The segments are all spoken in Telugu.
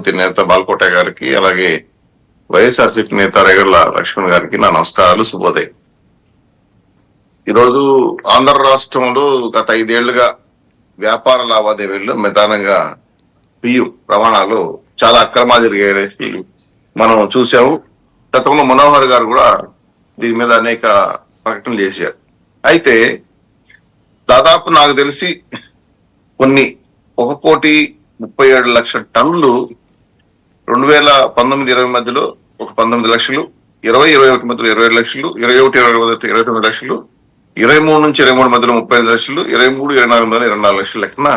ప్రజాపతి నేత బాల్కోట గారికి, అలాగే వైఎస్ఆర్సీపీ నేత రేగళ్ల లక్ష్మణ్ గారికి నా నమస్కారాలు, శుభోదయం. ఈరోజు ఆంధ్ర రాష్ట్రంలో గత 5 ఏళ్లుగా వ్యాపార లావాదేవీల్లో నిదానంగా బియ్యం రవాణాలో చాలా అక్రమాలు జరిగాయనేసి మనం చూసాము. గతంలో మనోహర్ గారు కూడా దీని మీద అనేక ప్రకటనలు చేశారు. అయితే దాదాపు నాకు తెలిసి కొన్ని 1,37,00,000 టన్నులు 2019-20 మధ్యలో 19 లక్షలు, 20-21 మధ్యలో 27 లక్షలు, 21-29 లక్షలు, 23-23 మధ్యలో 35 లక్షలు, 23-24 మధ్యలో 24 లక్షల లెక్కన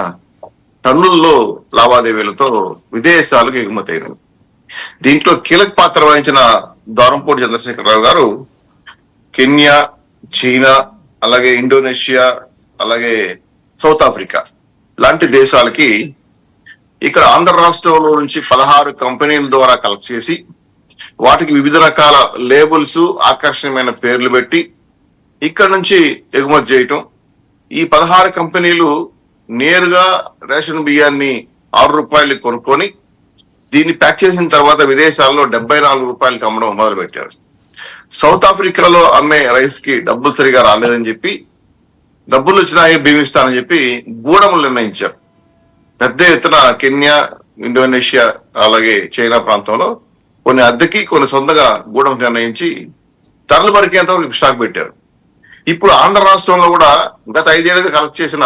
టన్నుల్లో లావాదేవీలతో విదేశాలకు ఎగుమతి అయినవి. దీంట్లో కీలక పాత్ర వహించిన ద్వారంపూడి చంద్రశేఖరరావు గారు కెన్యా, చైనా, అలాగే ఇండోనేషియా, అలాగే సౌత్ ఆఫ్రికా లాంటి దేశాలకి ఇక్కడ ఆంధ్ర రాష్ట్రంలో నుంచి 16 కంపెనీల ద్వారా కలెక్ట్ చేసి వాటికి వివిధ రకాల లేబుల్స్, ఆకర్షణీయమైన పేర్లు పెట్టి ఇక్కడ నుంచి ఎగుమతి చేయటం. ఈ 16 కంపెనీలు నేరుగా రేషన్ బియ్యాన్ని 6 రూపాయలకి కొనుక్కొని దీన్ని ప్యాక్ చేసిన తర్వాత విదేశాల్లో 74 రూపాయలకి అమ్మడం మొదలు పెట్టారు. సౌత్ ఆఫ్రికాలో అమ్మే రైస్ కి డబ్బులు సరిగా రాలేదని చెప్పి, డబ్బులు వచ్చినాయే బియ్యం ఇస్తానని చెప్పి గూడములు నిర్ణయించారు. పెద్ద ఎత్తున కెన్యా, ఇండోనేషియా, అలాగే చైనా ప్రాంతంలో కొన్ని అద్దెకి, కొన్ని సొంతగా గూడెం నిర్ణయించి ధరలు మరికేంత వరకు స్టాక్ పెట్టారు. ఇప్పుడు ఆంధ్ర రాష్ట్రంలో కూడా గత 5 ఏళ్ళుగా కలెక్ట్ చేసిన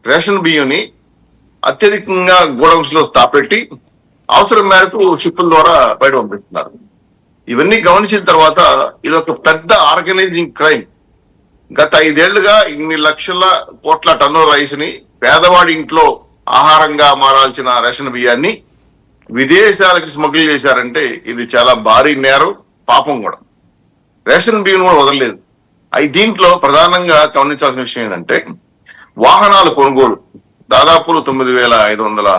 రేషన్ బియ్యంని అత్యధికంగా గోడౌన్స్ లో పెట్టి అవసరం మేరకు షిప్పుల ద్వారా బయట పంపిస్తున్నారు. ఇవన్నీ గమనించిన తర్వాత ఇది ఒక పెద్ద ఆర్గనైజింగ్ క్రైమ్. గత 5 ఏళ్లుగా ఇన్ని లక్షల కోట్ల టన్నుల రైస్ ని పేదవాడి ఇంట్లో ఆహారంగా మారాల్సిన రేషన్ బియ్యాన్ని విదేశాలకి స్మగ్లింగ్ చేశారంటే ఇది చాలా భారీ నేరం, పాపం కూడా. రేషన్ బియ్యం కూడా వదలలేదు. దీంట్లో ప్రధానంగా గమనించాల్సిన విషయం ఏంటంటే వాహనాల కొనుగోలు. దాదాపు 9,500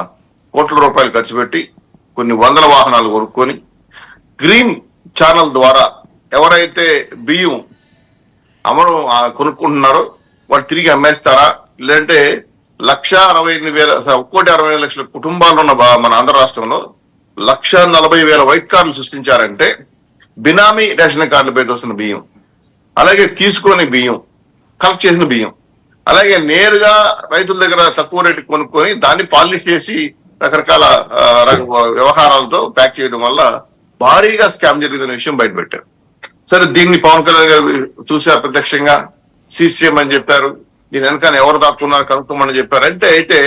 కోట్ల రూపాయలు ఖర్చు పెట్టి కొన్ని వందల వాహనాలు కొనుక్కొని గ్రీన్ ఛానల్ ద్వారా ఎవరైతే బియ్యం కొనుక్కుంటున్నారో వాళ్ళు తిరిగి అమ్మేస్తారా, లేదంటే 1,68,000 కుటుంబాలు ఉన్న మన ఆంధ్ర రాష్ట్రంలో 1,40,000 వైట్ కార్డులు సృష్టించారంటే బినామీ రేషన్ కార్డుల పేరుతో వస్తున్న బియ్యం, అలాగే తీసుకొని బియ్యం, కలెక్ట్ చేసిన బియ్యం, అలాగే నేరుగా రైతుల దగ్గర తక్కువ రేటు కొనుక్కొని దాన్ని పాలిష్ చేసి రకరకాల వ్యవహారాలతో ప్యాక్ చేయడం వల్ల భారీగా స్కామ్ జరిగిన విషయం బయటపెట్టారు. సరే, దీన్ని పవన్ కళ్యాణ్ గారు చూశారు, ప్రత్యక్షంగా సీసీఎం అని చెప్పారు. దీని వెనకాల ఎవరు దాచుకున్నారు కనుక్కోమని చెప్పారు. అయితే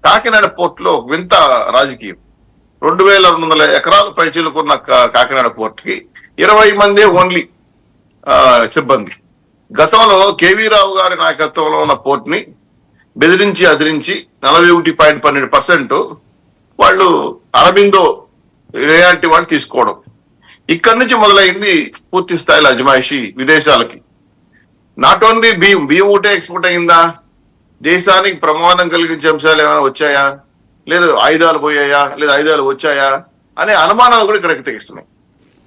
కాకినాడ పోర్ట్ లో వింత రాజకీయం. 2,200 ఎకరాల పైచీలకున్న కాకినాడ పోర్ట్ కి 20 మంది ఓన్లీ సిబ్బంది. గతంలో కేవీ రావు గారి నాయకత్వంలో ఉన్న పోర్ట్ ని బెదిరించి అదిరించి 41.12% వాళ్ళు అరబిందో ఇలాంటి వాళ్ళు తీసుకోవడం. ఇక్కడి నుంచి మొదలైంది పూర్తి స్థాయిలో అజమాయిషీ విదేశాలకి. నాట్ ఓన్లీ బియ్యం ఊటే ఎక్స్పోర్ట్ అయిందా, దేశానికి ప్రమాదం కలిగించే అంశాలు ఏమైనా వచ్చాయా, లేదు ఆయుధాలు పోయాయా, లేదా ఆయుధాలు వచ్చాయా అనే అనుమానాలు కూడా ఇక్కడ తెగిస్తున్నాయి.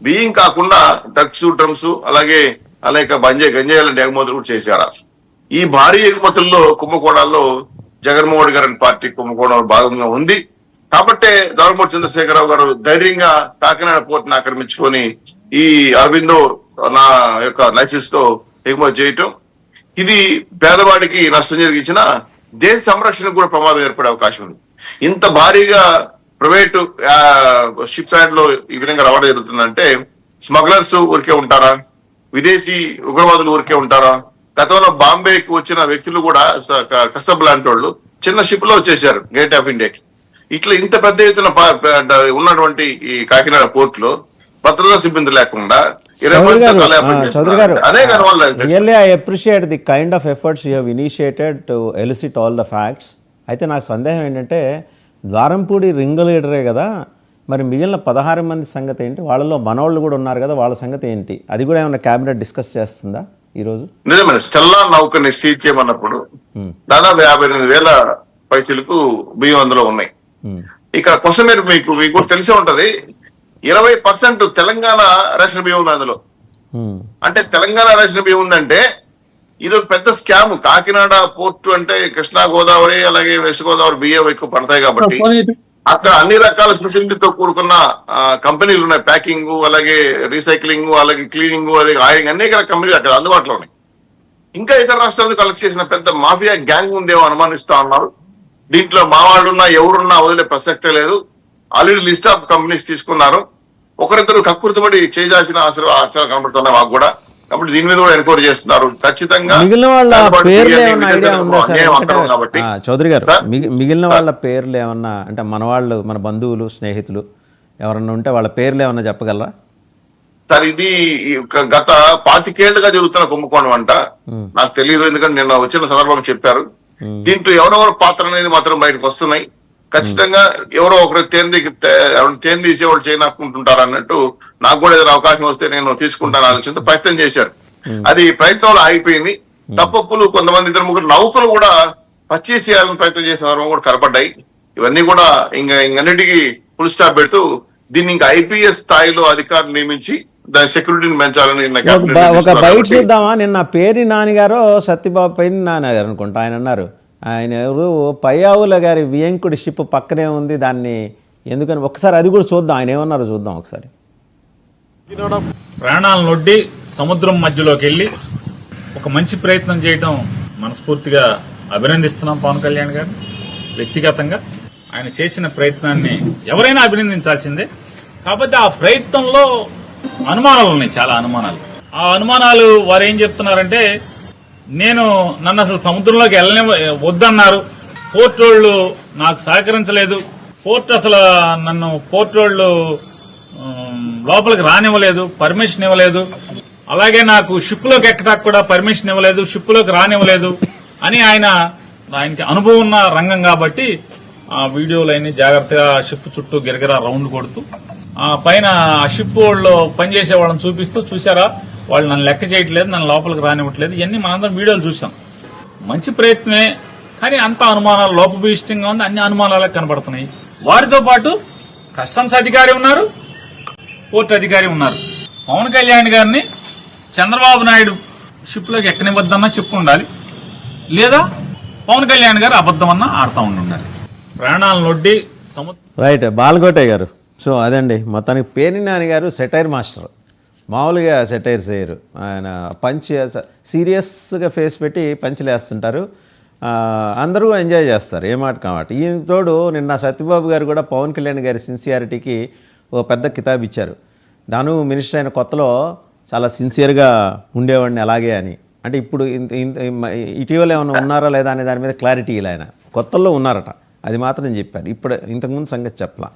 బియ్యం కాకుండా డ్రగ్స్, డ్రమ్స్, అలాగే అనేక గంజాయి లాంటి ఎగుమతులు కూడా చేశారా. ఈ భారీ ఎగుమతుల్లో కుంభకోణాల్లో జగన్మోహన్ రెడ్డి గారి పార్టీ కుంభకోణం భాగంగా ఉంది. కాబట్టే ద్వారంపూడి చంద్రశేఖరరావు గారు ధైర్యంగా కాకినాడ పోర్ట్ ని ఆక్రమించుకొని ఈ అరబిందో నా యొక్క లైసెన్స్ తో ఎగుమతి చేయటం, ఇది పేదవాడికి నష్టం జరిగించిన దేశ సంరక్షణకు కూడా ప్రమాదం ఏర్పడే అవకాశం ఉంది. ఇంత భారీగా ప్రైవేటు షిప్ యార్డ్ లో ఈ విధంగా రవాణా జరుగుతుందంటే స్మగ్లర్స్ ఊరికే ఉంటారా, విదేశీ ఉగ్రవాదులు ఊరికే ఉంటారా? గతంలో బాంబేకి వచ్చిన వ్యక్తులు కూడా కసబ్ లాంటి వాళ్ళు చిన్న షిప్ లో వచ్చేసారు గేట్ ఆఫ్ ఇండియాకి. ఇట్లా ఇంత పెద్ద ఎత్తున ఉన్నటువంటి ఈ కాకినాడ పోర్ట్ లో భద్రతా సిబ్బంది లేకుండా Really, I appreciate the kind of efforts you have initiated to elicit all the facts. అయితే నాకు సందేహం ఏంటంటే ద్వారంపూడి రింగ్ లీడరే కదా, మరి మిగిలిన 16 మంది సంగతి ఏంటి? వాళ్ళలో మనోళ్ళు కూడా ఉన్నారు కదా, వాళ్ళ సంగతి ఏంటి? అది కూడా ఏమైనా క్యాబినెట్ డిస్కస్ చేస్తుందా ఈరోజు? నిజమే. స్టెల్లా నౌకని సీజ్ చేయమన్నప్పుడు దాదాపు 58,000 పైసలకు బియ్యం అందులో ఉన్నాయి. ఇక్కడ క్వశ్చన్ మీకు కూడా తెలిసే ఉంటది, 20% తెలంగాణ రేషన్ బియ్యం ఉంది అందులో. అంటే తెలంగాణ రేషన్ బియ్యం ఉందంటే ఇది ఒక పెద్ద స్కామ్. కాకినాడ పోర్టు అంటే కృష్ణా గోదావరి అలాగే వెస్ట్ గోదావరి బియ్యం ఎక్కువ పడతాయి కాబట్టి అక్కడ అన్ని రకాల ఫెసిలిటీతో కూడుకున్న కంపెనీలు ఉన్నాయి. ప్యాకింగ్, అలాగే రీసైక్లింగ్, అలాగే క్లీనింగ్, అలాగే ఆయిలింగ్, అనేక రకాల కంపెనీలు అక్కడ అందుబాటులో ఉన్నాయి. ఇంకా ఇతర రాష్ట్రాలకు కలెక్ట్ చేసిన పెద్ద మాఫియా గ్యాంగ్ ఉందేమో అనుమానిస్తా ఉన్నారు. దీంట్లో మా వాళ్ళున్నా ఎవరున్నా వదిలే ప్రసక్తే లేదు. ఆల్రెడీ లిస్ట్ ఆఫ్ కంపెనీస్ తీసుకున్నారు. ఒకరిద్దరు కక్కుర్తిపడి చేయాల్సిన ఆశ్రయాలు కనబడుతున్నాయి మాకు కూడా. కాబట్టి దీని మీద కూడా ఎంక్వైరీ చేస్తున్నారు. ఖచ్చితంగా మిగిలిన వాళ్ళ పేర్లు ఏమన్నా ఐడియా ఉందా సార్? కాబట్టి చౌదరి గారు, మిగిలిన వాళ్ళ పేర్లు ఏమన్నా, అంటే మన వాళ్ళు, మన బంధువులు, స్నేహితులు ఎవరన్నా ఉంటే వాళ్ళ పేర్లు ఏమన్నా చెప్పగలరా సార్? ఇది గత 25 ఏళ్లుగా జరుగుతున్న కుంభకోణం అంట. నాకు తెలియదు, ఎందుకంటే నిన్న వచ్చిన సందర్భంగా చెప్పారు. దీంట్లో ఎవరెవరు పాత్ర అనేది మాత్రం బయటకు వస్తున్నాయి. ఖచ్చితంగా ఎవరో ఒకరు తేన్ తీసేవాళ్ళు చేయనాకుంటుంటారు అన్నట్టు. నాకు కూడా ఏదైనా అవకాశం వస్తే నేను తీసుకుంటాను ఆలోచనతో ప్రయత్నం చేశారు. అది ప్రయత్నంలో ఆగిపోయింది. తప్పప్పులు కొంతమంది ఇద్దరు ముగ్గురు నౌకలు కూడా పర్చేస్ చేయాలని ప్రయత్నం చేసిన సందర్భం కూడా కనపడ్డాయి. ఇవన్నీ కూడా ఇంకన్నిటికీ ఫుల్ స్టాప్ పెడుతూ దీన్ని ఇంకా ఐపీఎస్ స్థాయిలో అధికారులు నియమించి దాని సెక్యూరిటీని పెంచాలని ఒక బయట చూద్దామా? నిన్న పేరి నాన్నగారు, సత్యబాబు పైన నాన్నగారు అనుకుంటా ఆయన అన్నారు. ఆయన ఎవరు, పయ్యావుల గారి వియంకుడి షిప్ పక్కనే ఉంది, దాన్ని ఎందుకని ఒకసారి అది కూడా చూద్దాం, ఆయన ఏమన్నారో చూద్దాం ఒకసారి. ప్రాణాలను ఒడ్డి సముద్రం మధ్యలోకి వెళ్లి ఒక మంచి ప్రయత్నం చేయడం మనస్ఫూర్తిగా అభినందిస్తున్నాం పవన్ కళ్యాణ్ గారు. వ్యక్తిగతంగా ఆయన చేసిన ప్రయత్నాన్ని ఎవరైనా అభినందించాల్సిందే. కాబట్టి ఆ ప్రయత్నంలో అనుమానాలు ఉన్నాయి, చాలా అనుమానాలు. ఆ అనుమానాలు వారు ఏం చెప్తున్నారంటే, నన్ను అసలు సముద్రంలోకి వద్దన్నారు, పోర్ట్ వాళ్ళు నాకు సహకరించలేదు, పోర్ట్ వాళ్ళు లోపలికి రానివ్వలేదు, పర్మిషన్ ఇవ్వలేదు, అలాగే నాకు షిప్ లోకి ఎక్కడానికి కూడా పర్మిషన్ ఇవ్వలేదు, షిప్ లోకి రానివ్వలేదు అని ఆయనకి అనుభవం ఉన్న రంగం కాబట్టి ఆ వీడియోలన్నీ జాగ్రత్తగా షిప్ చుట్టూ గిరగిరా రౌండ్ కొడుతూ ఆ పైన ఆ షిప్ వాళ్ళు పనిచేసే వాళ్ళని చూపిస్తూ, చూసారా వాళ్ళు నన్ను లెక్క చేయట్లేదు, నన్ను లోపలికి రానివ్వట్లేదు, ఇవన్నీ మనందరం వీడియోలు చూసాం. మంచి ప్రయత్నమే, కానీ అంత అనుమానాలు లోపభూయిష్టంగా ఉంది, అన్ని అనుమానాలకు కనబడుతున్నాయి. వారితో పాటు కస్టమ్స్ అధికారి ఉన్నారు, పోర్ట్ అధికారి ఉన్నారు. పవన్ కళ్యాణ్ గారిని చంద్రబాబు నాయుడు షిప్ లోకి ఎక్కనివ్వద్దన్నా చెప్పు ఉండాలి, లేదా పవన్ కళ్యాణ్ గారు అబద్దమన్నా ఆడుతూ ఉండాలి. ప్రాణాలను ఒడ్డి రైట్. బాలకోటయ్య గారు, సో అదండి మొత్తానికి పేర్ని నాని గారు సెటైర్ మాస్టర్. మామూలుగా సెటైర్స్ వేయరు ఆయన, సీరియస్గా ఫేస్ పెట్టి పంచులు వేస్తుంటారు, అందరూ ఎంజాయ్ చేస్తారు, ఏ మాట కామాట. ఈయన తోడు నిన్న సత్యబాబు గారు కూడా పవన్ కళ్యాణ్ గారి సిన్సియారిటీకి ఒక పెద్ద కితాబ్ ఇచ్చారు. నాను మినిస్టర్ అయిన కొత్తలో చాలా సిన్సియర్గా ఉండేవాడిని అలాగే అని. అంటే ఇప్పుడు ఇటీవల ఏమైనా ఉన్నారా లేదా అనే దాని మీద క్లారిటీ ఇలా, ఆయన కొత్తల్లో ఉన్నారట, అది మాత్రం చెప్పారు. ఇప్పుడు ఇంతకుముందు సంగతి చెప్పలా.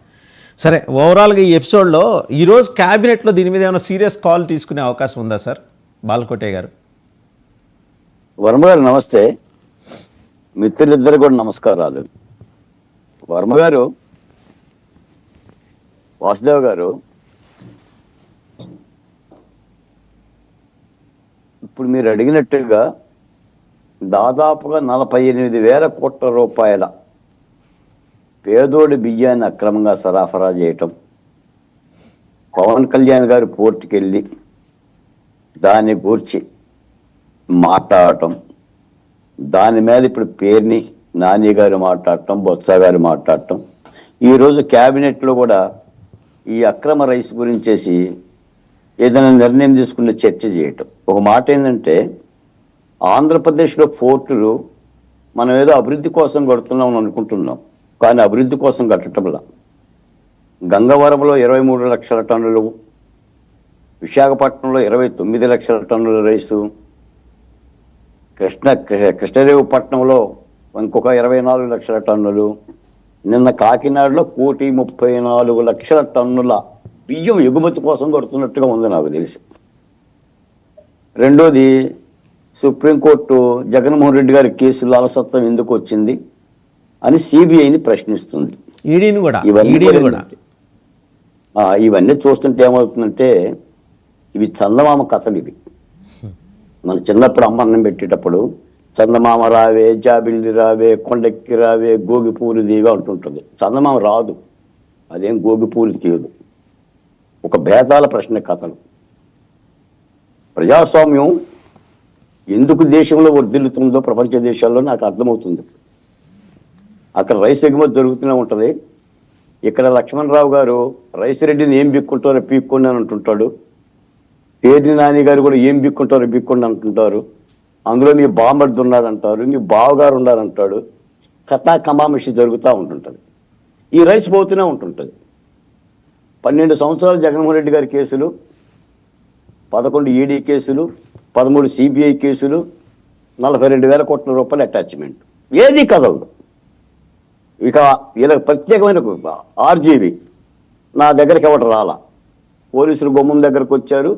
సరే, ఓవరాల్గా ఈ ఎపిసోడ్లో ఈరోజు క్యాబినెట్లో దీని మీద ఏమైనా సీరియస్ కాల్ తీసుకునే అవకాశం ఉందా సార్? బాలకోటయ్య గారు. వర్మ గారు నమస్తే. మిత్రులిద్దరు కూడా నమస్కారాలు. వర్మ గారు, వాసుదేవ్ గారు, ఇప్పుడు మీరు అడిగినట్టుగా దాదాపుగా 48,000 కోట్ల రూపాయల పేదోడి బియ్యాన్ని అక్రమంగా సరఫరా చేయటం, పవన్ కళ్యాణ్ గారు పోర్టుకి వెళ్ళి దాన్ని గూర్చి మాట్లాడటం, దాని మీద ఇప్పుడు పేర్ని నాని గారు మాట్లాడటం, బొత్స గారు మాట్లాడటం, ఈరోజు క్యాబినెట్లో కూడా ఈ అక్రమ రైస్ గురించేసి ఏదైనా నిర్ణయం తీసుకునే చర్చ చేయటం. ఒక మాట ఏంటంటే, ఆంధ్రప్రదేశ్లో పోర్టులు మనం ఏదో అభివృద్ధి కోసం కడుతున్నాం అనుకుంటున్నాం, కానీ అభివృద్ధి కోసం కట్టడంలా. గంగవరంలో 23 లక్షల టన్నులు, విశాఖపట్నంలో 29 లక్షల టన్నుల రైసు, కృష్ణదేవపట్నంలో ఇంకొక 24 లక్షల టన్నులు, నిన్న కాకినాడలో 1,34 లక్షల టన్నుల బియ్యం ఎగుమతి కోసం కొడుతున్నట్టుగా ఉంది నాకు తెలిసి. రెండోది, సుప్రీంకోర్టు జగన్మోహన్ రెడ్డి గారి కేసులో అలసత్వం ఎందుకు వచ్చింది అని సిబిఐని ప్రశ్నిస్తుంది. ఇవన్నీ చూస్తుంటే ఏమవుతుందంటే, ఇవి చందమామ కథలు. ఇవి మన చిన్నప్పుడు అమ్మన్నం పెట్టేటప్పుడు చందమామ రావే, జాబిల్లి రావే, కొండెక్కి రావే, గోగి పూలు దీగా ఉంటుంటుంది. చందమామ రాదు, అదేం గోగి పూలు తీయదు. ఒక భేదాల ప్రశ్న కథలు. ప్రజాస్వామ్యం ఎందుకు దేశంలో వర్ధిల్లుతుందో ప్రపంచ దేశాల్లో నాకు అర్థమవుతుంది. అక్కడ రైస్ ఎగుమతి జరుగుతూనే ఉంటుంది, ఇక్కడ లక్ష్మణరావు గారు రైసిరెడ్డిని ఏం బిక్కుంటారో పీక్కోండి అని అంటుంటాడు. పేర్ని నాని గారు కూడా ఏం బిక్కుంటారో బిక్కోండి అంటుంటారు. అందులో మీ బామ్మర్ది ఉన్నాడంటారు, మీ బావగారు ఉన్నారంటాడు. కథా కమామిషి జరుగుతూ ఉంటుంటుంది. ఈ రైస్ పోతూనే ఉంటుంటుంది. 12 సంవత్సరాలు జగన్మోహన్ రెడ్డి గారి కేసులు, 11 ఈడీ కేసులు, 13 సిబిఐ కేసులు, 42,000 కోట్ల రూపాయల అటాచ్మెంట్. ఏది కదలదు. ఇక ఇలా ప్రత్యేకమైన ఆర్జీవి నా దగ్గరికి ఎవరు రాలా, పోలీసులు గుమ్మం దగ్గరకు వచ్చారు,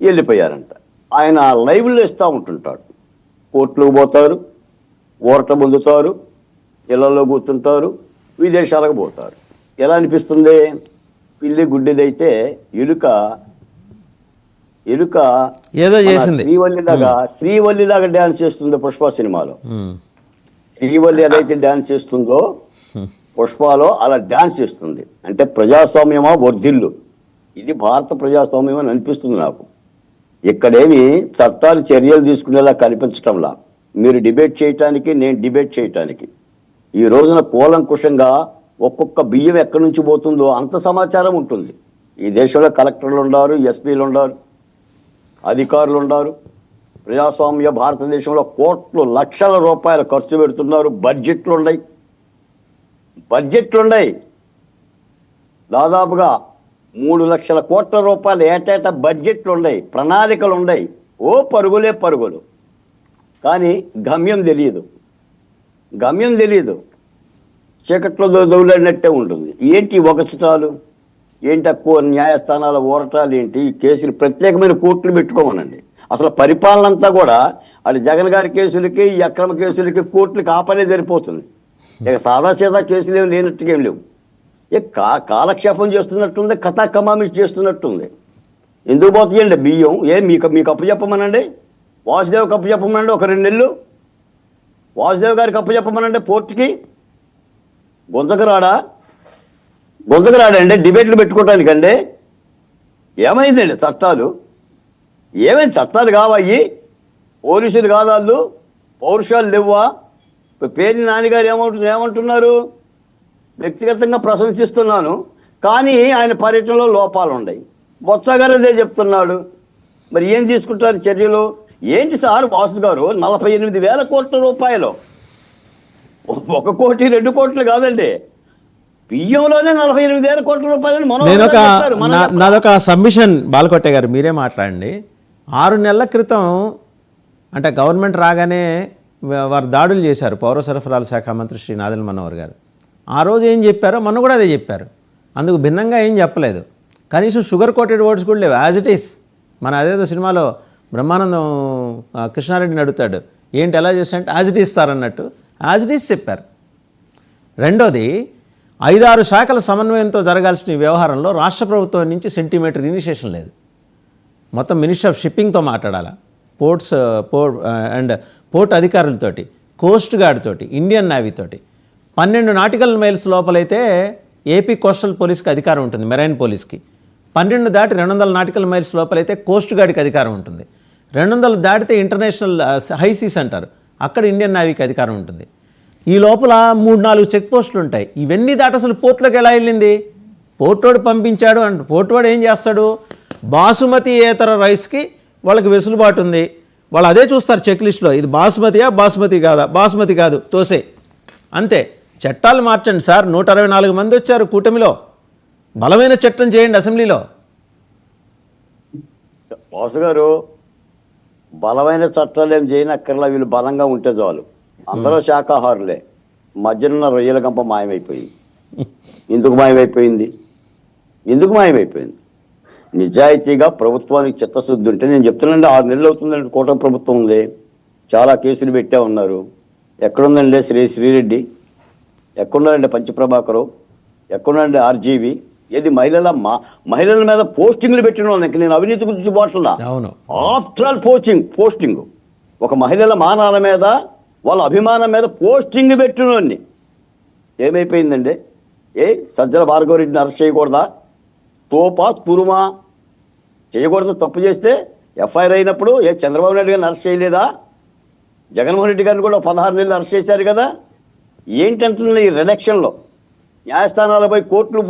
వెళ్ళిపోయారంట. ఆయన లైవ్లో ఇస్తూ ఉంటుంటాడు. కోర్టులకు పోతారు, ఊరట పొందుతారు, ఇళ్లలో కూర్చుంటారు, విదేశాలకు పోతారు. ఎలా అనిపిస్తుంది? పిల్లి గుడ్డిదైతే ఎలుక ఏదో చేసింది. శ్రీవల్లిలాగా డ్యాన్స్ చేస్తుంది పుష్ప సినిమాలో. శ్రీవల్లి ఏదైతే డ్యాన్స్ చేస్తుందో పుష్పలో అలా డ్యాన్స్ చేస్తుంది. అంటే ప్రజాస్వామ్యమా వర్ధిల్లు. ఇది భారత ప్రజాస్వామ్యం అని అనిపిస్తుంది నాకు. ఇక్కడేమి చట్టాలు చర్యలు తీసుకునేలా కనిపించటంలా. మీరు డిబేట్ చేయటానికి, నేను డిబేట్ చేయటానికి. ఈ రోజున కూలంకుషంగా ఒక్కొక్క బియ్యం ఎక్కడి నుంచి పోతుందో అంత సమాచారం ఉంటుంది. ఈ దేశంలో కలెక్టర్లు ఉన్నారు, ఎస్పీలు ఉన్నారు, అధికారులు ఉన్నారు. ప్రజాస్వామ్య భారతదేశంలో కోట్లు లక్షల రూపాయలు ఖర్చు పెడుతున్నారు. బడ్జెట్లు ఉన్నాయి. దాదాపుగా 3 లక్షల కోట్ల రూపాయలు ఏటేటా బడ్జెట్లు ఉన్నాయి, ప్రణాళికలు ఉన్నాయి. ఓ పరుగులే పరుగులు. కానీ గమ్యం తెలియదు. చీకట్లో దౌలాడినట్టే ఉంటుంది. ఏంటి ఒకచటాలు, ఏంటి తక్కువ న్యాయస్థానాల ఊరటాలు, ఏంటి ఈ కేసులు? ప్రత్యేకమైన కోర్టులు పెట్టుకోమనండి. అసలు పరిపాలన అంతా కూడా అది జగన్ గారి కేసులకి, ఈ అక్రమ కేసులకి, కోర్టులకి ఆపనే సరిపోతుంది. ఇక సాదాసీదా కేసులు ఏమి లేనట్టుగా ఏం లేవు. కాలక్షేపం చేస్తున్నట్టుంది, కథా కమామిషి చేస్తున్నట్టుంది. ఎందుకు పోతాయండి బియ్యం? మీకు అప్పు చెప్పమనండి, వాసుదేవ్ కప్పు చెప్పమనండి. ఒక 2 నెలలు వాసుదేవ్ గారికి అప్పు చెప్పమనండి పోర్టుకి. గొంతకు రాడండి డిబేట్లు పెట్టుకోవటానికండి. ఏమైందండి చట్టాలు? ఏమైంది? చట్టాలు కావయ్యి? పోలీసులు కాదాళ్ళు, పౌరుషాలు లేవా? పేర్ని నాన్నగారు ఏమంటున్నారు? వ్యక్తిగతంగా ప్రశంసిస్తున్నాను, కానీ ఆయన పర్యటనలో లోపాలు ఉన్నాయి. బొత్స గారు అదే చెప్తున్నాడు. మరి ఏం తీసుకుంటారు చర్యలు? ఏంటి సార్ వాసు గారు? 48,000 కోట్ల రూపాయలు, 1 కోటి 2 కోట్లు కాదండి, బియ్యంలోనే 48,000 కోట్ల రూపాయలు. నాదొక సబ్మిషన్ బాలకోటే గారు, మీరే మాట్లాడండి. 6 నెలల క్రితం అంటే గవర్నమెంట్ రాగానే వారు దాడులు చేశారు పౌర సరఫరాల శాఖ మంత్రి శ్రీ నాదెండ్ల మనోహర్ గారు. ఆ రోజు ఏం చెప్పారో మొన్న కూడా అదే చెప్పారు. అందుకు భిన్నంగా ఏం చెప్పలేదు. కనీసం షుగర్ కోటెడ్ వర్డ్స్ కూడా లేవు. As it is. మన అదేదో సినిమాలో బ్రహ్మానందం కృష్ణారెడ్డిని అడుగుతాడు, ఏంటి ఎలా చేశారంటే యాజ్ ఇట్ ఈస్ సార్ అన్నట్టు యాజ్ ఇట్ ఈస్ చెప్పారు. రెండోది, 5-6 శాఖల సమన్వయంతో జరగాల్సిన ఈ వ్యవహారంలో రాష్ట్ర ప్రభుత్వం నుంచి సెంటీమీటర్ ఇనిషియేషన్ లేదు. మొత్తం మినిస్టర్ ఆఫ్ షిప్పింగ్తో మాట్లాడాలా, పోర్ట్ అధికారులతోటి, కోస్ట్ గార్డ్ తోటి, ఇండియన్ నేవీతోటి. 12 నాటికల్ మైల్స్ లోపలైతే ఏపీ కోస్టల్ పోలీస్కి అధికారం ఉంటుంది, మెరైన్ పోలీస్కి. 12 దాటి 200 నాటికల్ మైల్స్ లోపలైతే కోస్ట్ గార్డ్కి అధికారం ఉంటుంది. 200 దాటితే ఇంటర్నేషనల్ హై సీస్ అంటారు, అక్కడ ఇండియన్ నేవీకి అధికారం ఉంటుంది. ఈ లోపల 3-4 చెక్ పోస్టులు ఉంటాయి. ఇవన్నీ దాటి అసలు పోర్టులోకి ఎలా వెళ్ళింది? పోర్టోడు పంపించాడు అంటే పోర్టోడు ఏం చేస్తాడు? బాసుమతి ఏతర రైస్కి వాళ్ళకి వెసులుబాటు ఉంది, వాళ్ళు అదే చూస్తారు చెక్ లిస్ట్లో. ఇది బాసుమతి కాదా? బాసుమతి కాదు, తోసే, అంతే. చట్టాలు మార్చండి సార్. 164 మంది వచ్చారు కూటమిలో, బలమైన చట్టం చేయండి అసెంబ్లీలో. వాసు గారు, బలమైన చట్టాలు ఏం చేయనక్కర్లా, వీళ్ళు బలంగా ఉంటే చాలు. అందరూ శాకాహారులే. మధ్యన రొయ్యల గంప మాయమైపోయింది. ఎందుకు మాయమైపోయింది? నిజాయితీగా ప్రభుత్వానికి చిత్తశుద్ధి ఉంటే, నేను చెప్తున్నాండి 6 నెలలు అవుతుందండి కూటమి ప్రభుత్వం ఉంది, చాలా కేసులు పెట్టే ఉన్నారు. ఎక్కడుందండి శ్రీరెడ్డి? ఎక్కడున్నారండి పంచప్రభాకరు? ఎక్కడున్నారండి ఆర్జీవి? ఏది మహిళల మీద పోస్టింగ్లు పెట్టిన వాళ్ళకి నేను అవినీతి గురించి పోట్లా. ఆఫ్టర్ ఆల్ పోస్టింగ్ ఒక మహిళల మానాల మీద, వాళ్ళ అభిమానం మీద పోస్టింగ్ పెట్టిన వాడిని. ఏమైపోయిందండి? సజ్జల భార్గవరెడ్డిని అరెస్ట్ చేయకూడదా? తురుమా చేయకూడదు? తప్పు చేస్తే ఎఫ్ఐఆర్ అయినప్పుడు చంద్రబాబు నాయుడు గారిని అరెస్ట్ చేయలేదా? జగన్మోహన్ రెడ్డి గారిని కూడా 16 నెలలు అరెస్ట్ చేశారు కదా. ఏంటంటున్నా ఈ రిడక్షన్లో న్యాయస్థానాలపై కోర్టులు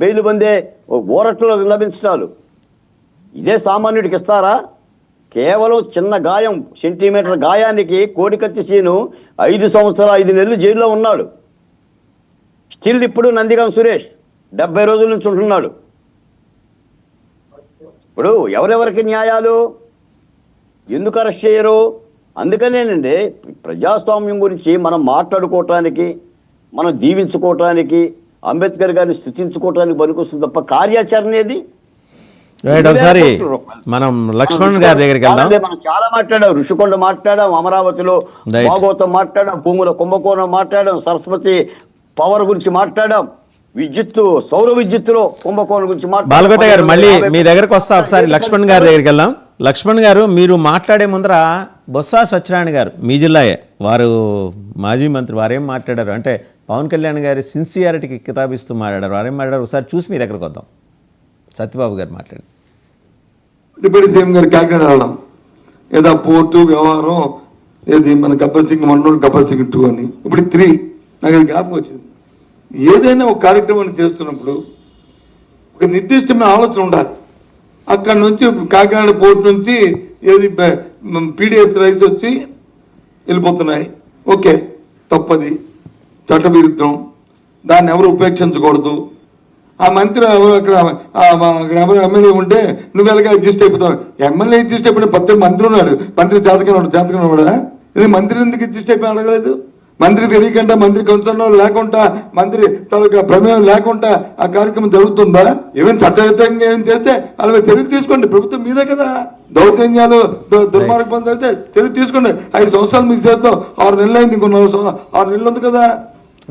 బెయిల్ పొందే ఊరట్లు లభించడాలు ఇదే సామాన్యుడికి ఇస్తారా? కేవలం చిన్న గాయం, సెంటీమీటర్ గాయానికి కోడికత్తి సీను 5 సంవత్సరాలు 5 నెలలు జైల్లో ఉన్నాడు. స్టిల్ ఇప్పుడు నందిగం సురేష్ 70 రోజుల నుంచి ఉంటున్నాడు. ఇప్పుడు ఎవరెవరికి న్యాయాలు? ఎందుకు అరెస్ట్ చేయరు? అందుకనేనండి ప్రజాస్వామ్యం గురించి మనం మాట్లాడుకోవటానికి, మనం దీవించుకోవటానికి, అంబేద్కర్ గారిని స్తుతించుకోవటానికి పనికొస్తుంది తప్ప కార్యాచరణ ఏది? రైట్, ఒకసారి మనం లక్ష్మణ్ గారి దగ్గరికి వెళ్దాం. మనం చాలా మాట్లాడాం, ఋషికొండ మాట్లాడాం, అమరావతిలో Right. భాగవతం మాట్లాడాం, భూముల కుంభకోణం మాట్లాడాం, సరస్వతి పవర్ గురించి మాట్లాడాం, విద్యుత్తు సౌర విద్యుత్తులో కుంభకోణం గురించి బాలకోట గారు మళ్ళీ మీ దగ్గరకు వస్తా. ఒకసారి లక్ష్మణ్ గారి దగ్గరికి వెళ్దాం. లక్ష్మణ్ గారు, మీరు మాట్లాడే ముందర బొత్స సత్యనారాయణ గారు మీ జిల్లాయే, వారు మాజీ మంత్రి, వారేం మాట్లాడారు అంటే పవన్ కళ్యాణ్ గారి సిన్సియారిటీకి కితాబిస్తూ మాట్లాడారు. వారేం మాట్లాడారు ఒకసారి చూసి మీ దగ్గరకు వద్దాం. సత్యబాబు గారు మాట్లాడి. డిప్యూటీ సీఎం గారు కాకినాడ వెళ్ళడం, ఏదో పోర్టు వ్యవహారం, ఏది మన గబ్బర్ సింగ్ 1, గబ్బర్ సింగ్ 2 అని, ఇప్పుడు 3. నాకు అది జ్ఞాపకం వచ్చింది. ఏదైనా ఒక కార్యక్రమాన్ని చేస్తున్నప్పుడు ఒక నిర్దిష్టమైన ఆలోచన ఉండాలి. అక్కడ నుంచి కాకినాడ పోర్టు నుంచి ఏది పీడిఎస్ రైస్ వచ్చి వెళ్ళిపోతున్నాయి, ఓకే, తప్పది, చట్టవిరుద్ధం, దాన్ని ఎవరు ఉపేక్షించకూడదు. ఆ మంత్రి ఎవరు అక్కడ ఎవరు ఎమ్మెల్యే ఉంటే నువ్వు ఎలాగ అడ్జస్ట్ అయిపోతావు? ఎమ్మెల్యే అడ్జస్ట్ అయిపోయిన 10 మంత్రి ఉన్నాడు, మంత్రి జాతకం కూడా ఇది మంత్రి ఎందుకు అడ్జస్ట్ అయిపోయి అడగలేదు? మంత్రి తెలియకుండా, మంత్రి కన్సర్న్ లేకుండా, మంత్రి తాలూకా ప్రమేయం లేకుండా ఆ కార్యక్రమం జరుగుతుందా? ఏమైనా చట్టయుతంగా ఏం చేస్తే వాళ్ళ మీద చర్య తీసుకోండి. ప్రభుత్వం మీదే కదా. దౌర్జన్యాలు, దుర్మార్గ పనులు అయితే చర్య తీసుకోండి. 5 సంవత్సరాలు మీకు చేద్దాం, 6 నెలలు అయింది, ఇంకో 6 నెలలు ఉంది కదా.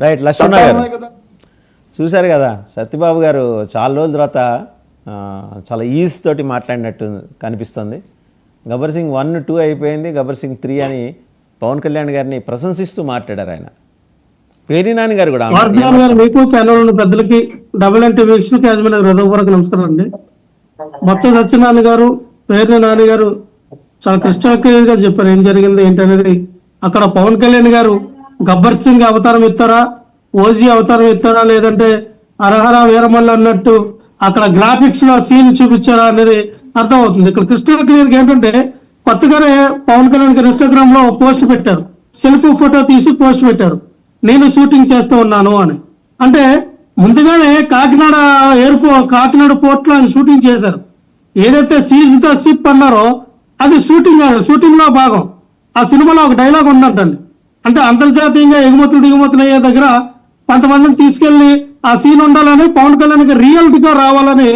రైట్, లక్ష్మణ్ గారు చూశారు కదా, సత్యబాబు గారు చాలా రోజుల తర్వాత చాలా ఈజ్ తోటి మాట్లాడినట్టు కనిపిస్తుంది. గబ్బర్ సింగ్ 1, 2 అయిపోయింది, గబ్బర్ సింగ్ 3 అని పవన్ కళ్యాణ్ గారిని ప్రశంసిస్తూ మాట్లాడారు ఆయన. పేరి నాని గారు కూడా మీకు ప్యానల్ పెద్దలకి డబుల్ వీక్షణ యాజమాన్య హృదయపూర్వక నమస్కారం అండి. బొత్స సత్యనారాయణ గారు, పేర్ని నాని గారు చాలా క్రిస్టల్ క్లియర్ గా చెప్పారు ఏం జరిగింది ఏంటనేది. అక్కడ పవన్ కళ్యాణ్ గారు గబ్బర్ సింగ్ అవతారం ఇస్తారా, ఓజీ అవతారం ఇస్తారా, లేదంటే అరహర వీరమల్ల అన్నట్టు అక్కడ గ్రాఫిక్స్ లో సీన్ చూపించారా అనేది అర్థం అవుతుంది. ఇక్కడ క్రిస్టల్ క్లియర్ ఏంటంటే కొత్తగానే పవన్ కళ్యాణ్ గారు ఇన్స్టాగ్రామ్ లో పోస్ట్ పెట్టారు, సెల్ఫీ ఫోటో తీసి పోస్ట్ పెట్టారు, నేను షూటింగ్ చేస్తూ ఉన్నాను అని. అంటే ముందుగానే కాకినాడ పోర్ట్ లో ఆయన షూటింగ్ చేశారు. ఏదైతే సీజ్ ద షిప్ అన్నారో అది షూటింగ్ లో భాగం. ఆ సినిమాలో ఒక డైలాగ్ ఉందంటండి, అంటే అంతర్జాతీయంగా ఎగుమతులు అయ్యే దగ్గర కొంతమందిని తీసుకెళ్లి ఆ సీన్ ఉండాలని, పవన్ కళ్యాణ్ రియాలిటీగా రావాలని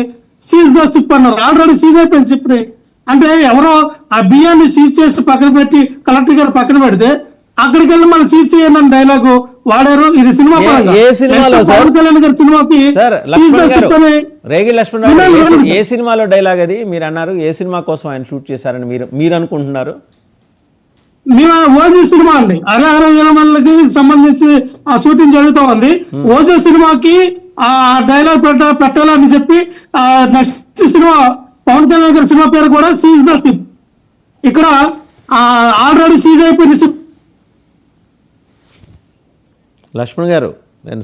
సీజ్ ద షిప్ అన్నారు. ఆల్రెడీ సీజ్ అయిపోయింది షిప్ ని. అంటే ఎవరో ఆ బియ్యాన్ని సీజ్ చేసి పక్కన పెట్టి కలెక్టర్ గారు పక్కన పెడితే అక్కడికి వెళ్ళి మళ్ళీ సీజ్ చేయని డైలాగు వాడారు. ఇది సినిమా పరంగా పవన్ కళ్యాణ్ గారి సినిమాకి రేగి లక్ష్మణ్ ఏ సినిమాలో డైలాగ్ అది మీరు అన్నారు? ఏ సినిమా కోసం ఆయన షూట్ చేశారని మీరు అనుకుంటున్నారు? మేము ఓజీ సినిమా అండి, అరహర వీరమల్లకి సంబంధించి ఆ షూటింగ్ జరుగుతూ ఉంది. ఓజీ సినిమాకి ఆ డైలాగ్ పెట్టాలని చెప్పి నెక్స్ట్ సినిమా పవన్ కళ్యాణ్ గారి సినిమా పేరు కూడా సీజ్ ద షిప్. ఇక్కడ ఆల్రెడీ సీజ్ అయిపోయింది షిప్. లక్ష్మణ్ గారు నేను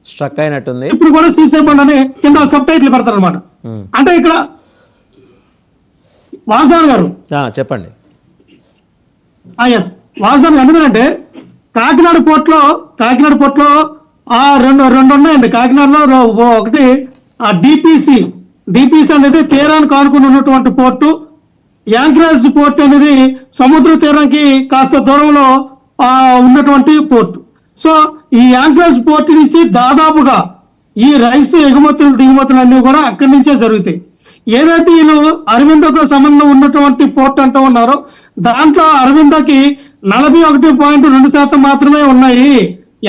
స్ట్రక్ అయినట్టుంది. ఇప్పుడు కూడా సీజ్ అయిపోయింది అని కింద సబ్ టైటిల్ పెడతారు అనమాట. అంటే ఇక్కడ వాసుదేవ్ గారు చెప్పండి. వాస్తవం ఎందుకంటే కాకినాడ పోర్ట్లో రెండు ఉన్నాయండి. కాకినాడలో ఒకటి ఆ డిపిసి అనేది తీరానికి ఆనుకుని ఉన్నటువంటి పోర్టు. యాంకరేజ్ పోర్ట్ అనేది సముద్ర తీరానికి కాస్త దూరంలో ఉన్నటువంటి పోర్టు. సో ఈ యాంకరేజ్ పోర్ట్ నుంచి దాదాపుగా ఈ రైస్ దిగుమతులు అన్ని కూడా అక్కడి నుంచే జరుగుతాయి. ఏదైతే వీళ్ళు అరవిందకు సంబంధం ఉన్నటువంటి పోర్ట్ అంటూ ఉన్నారో దాంట్లో అరవిందకి 41.2% మాత్రమే ఉన్నాయి.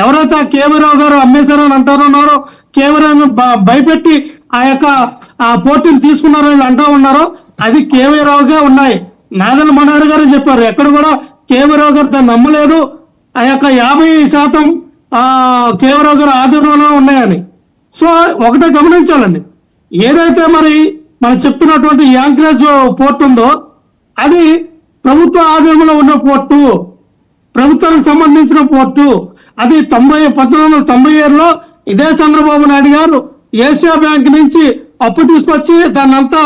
ఎవరైతే కేవీరావు గారు అమ్మేశారని అంటారన్నారో, కేవీరావు భయపెట్టి ఆ పోర్టుని తీసుకున్నారని అంటూ ఉన్నారో అది కేవీరావుగా ఉన్నాయి. నాదల మనోహర్ గారు చెప్పారు ఎక్కడ కూడా కేవీరావు గారు దాన్ని నమ్మలేదు, 50% కేవీరావు గారు ఆధీనంలో ఉన్నాయని. సో ఒకటే గమనించాలండి, ఏదైతే మరి మనం చెప్తున్నటువంటి యాంకరేజ్ పోర్ట్ ఉందో అది ప్రభుత్వ ఆధీనంలో ఉన్న పోర్టు, ప్రభుత్వానికి సంబంధించిన పోర్టు. అది 1997లో ఇదే చంద్రబాబు నాయుడు గారు ఏషియా బ్యాంక్ నుంచి అప్పు తీసుకొచ్చి దాన్ని అంతా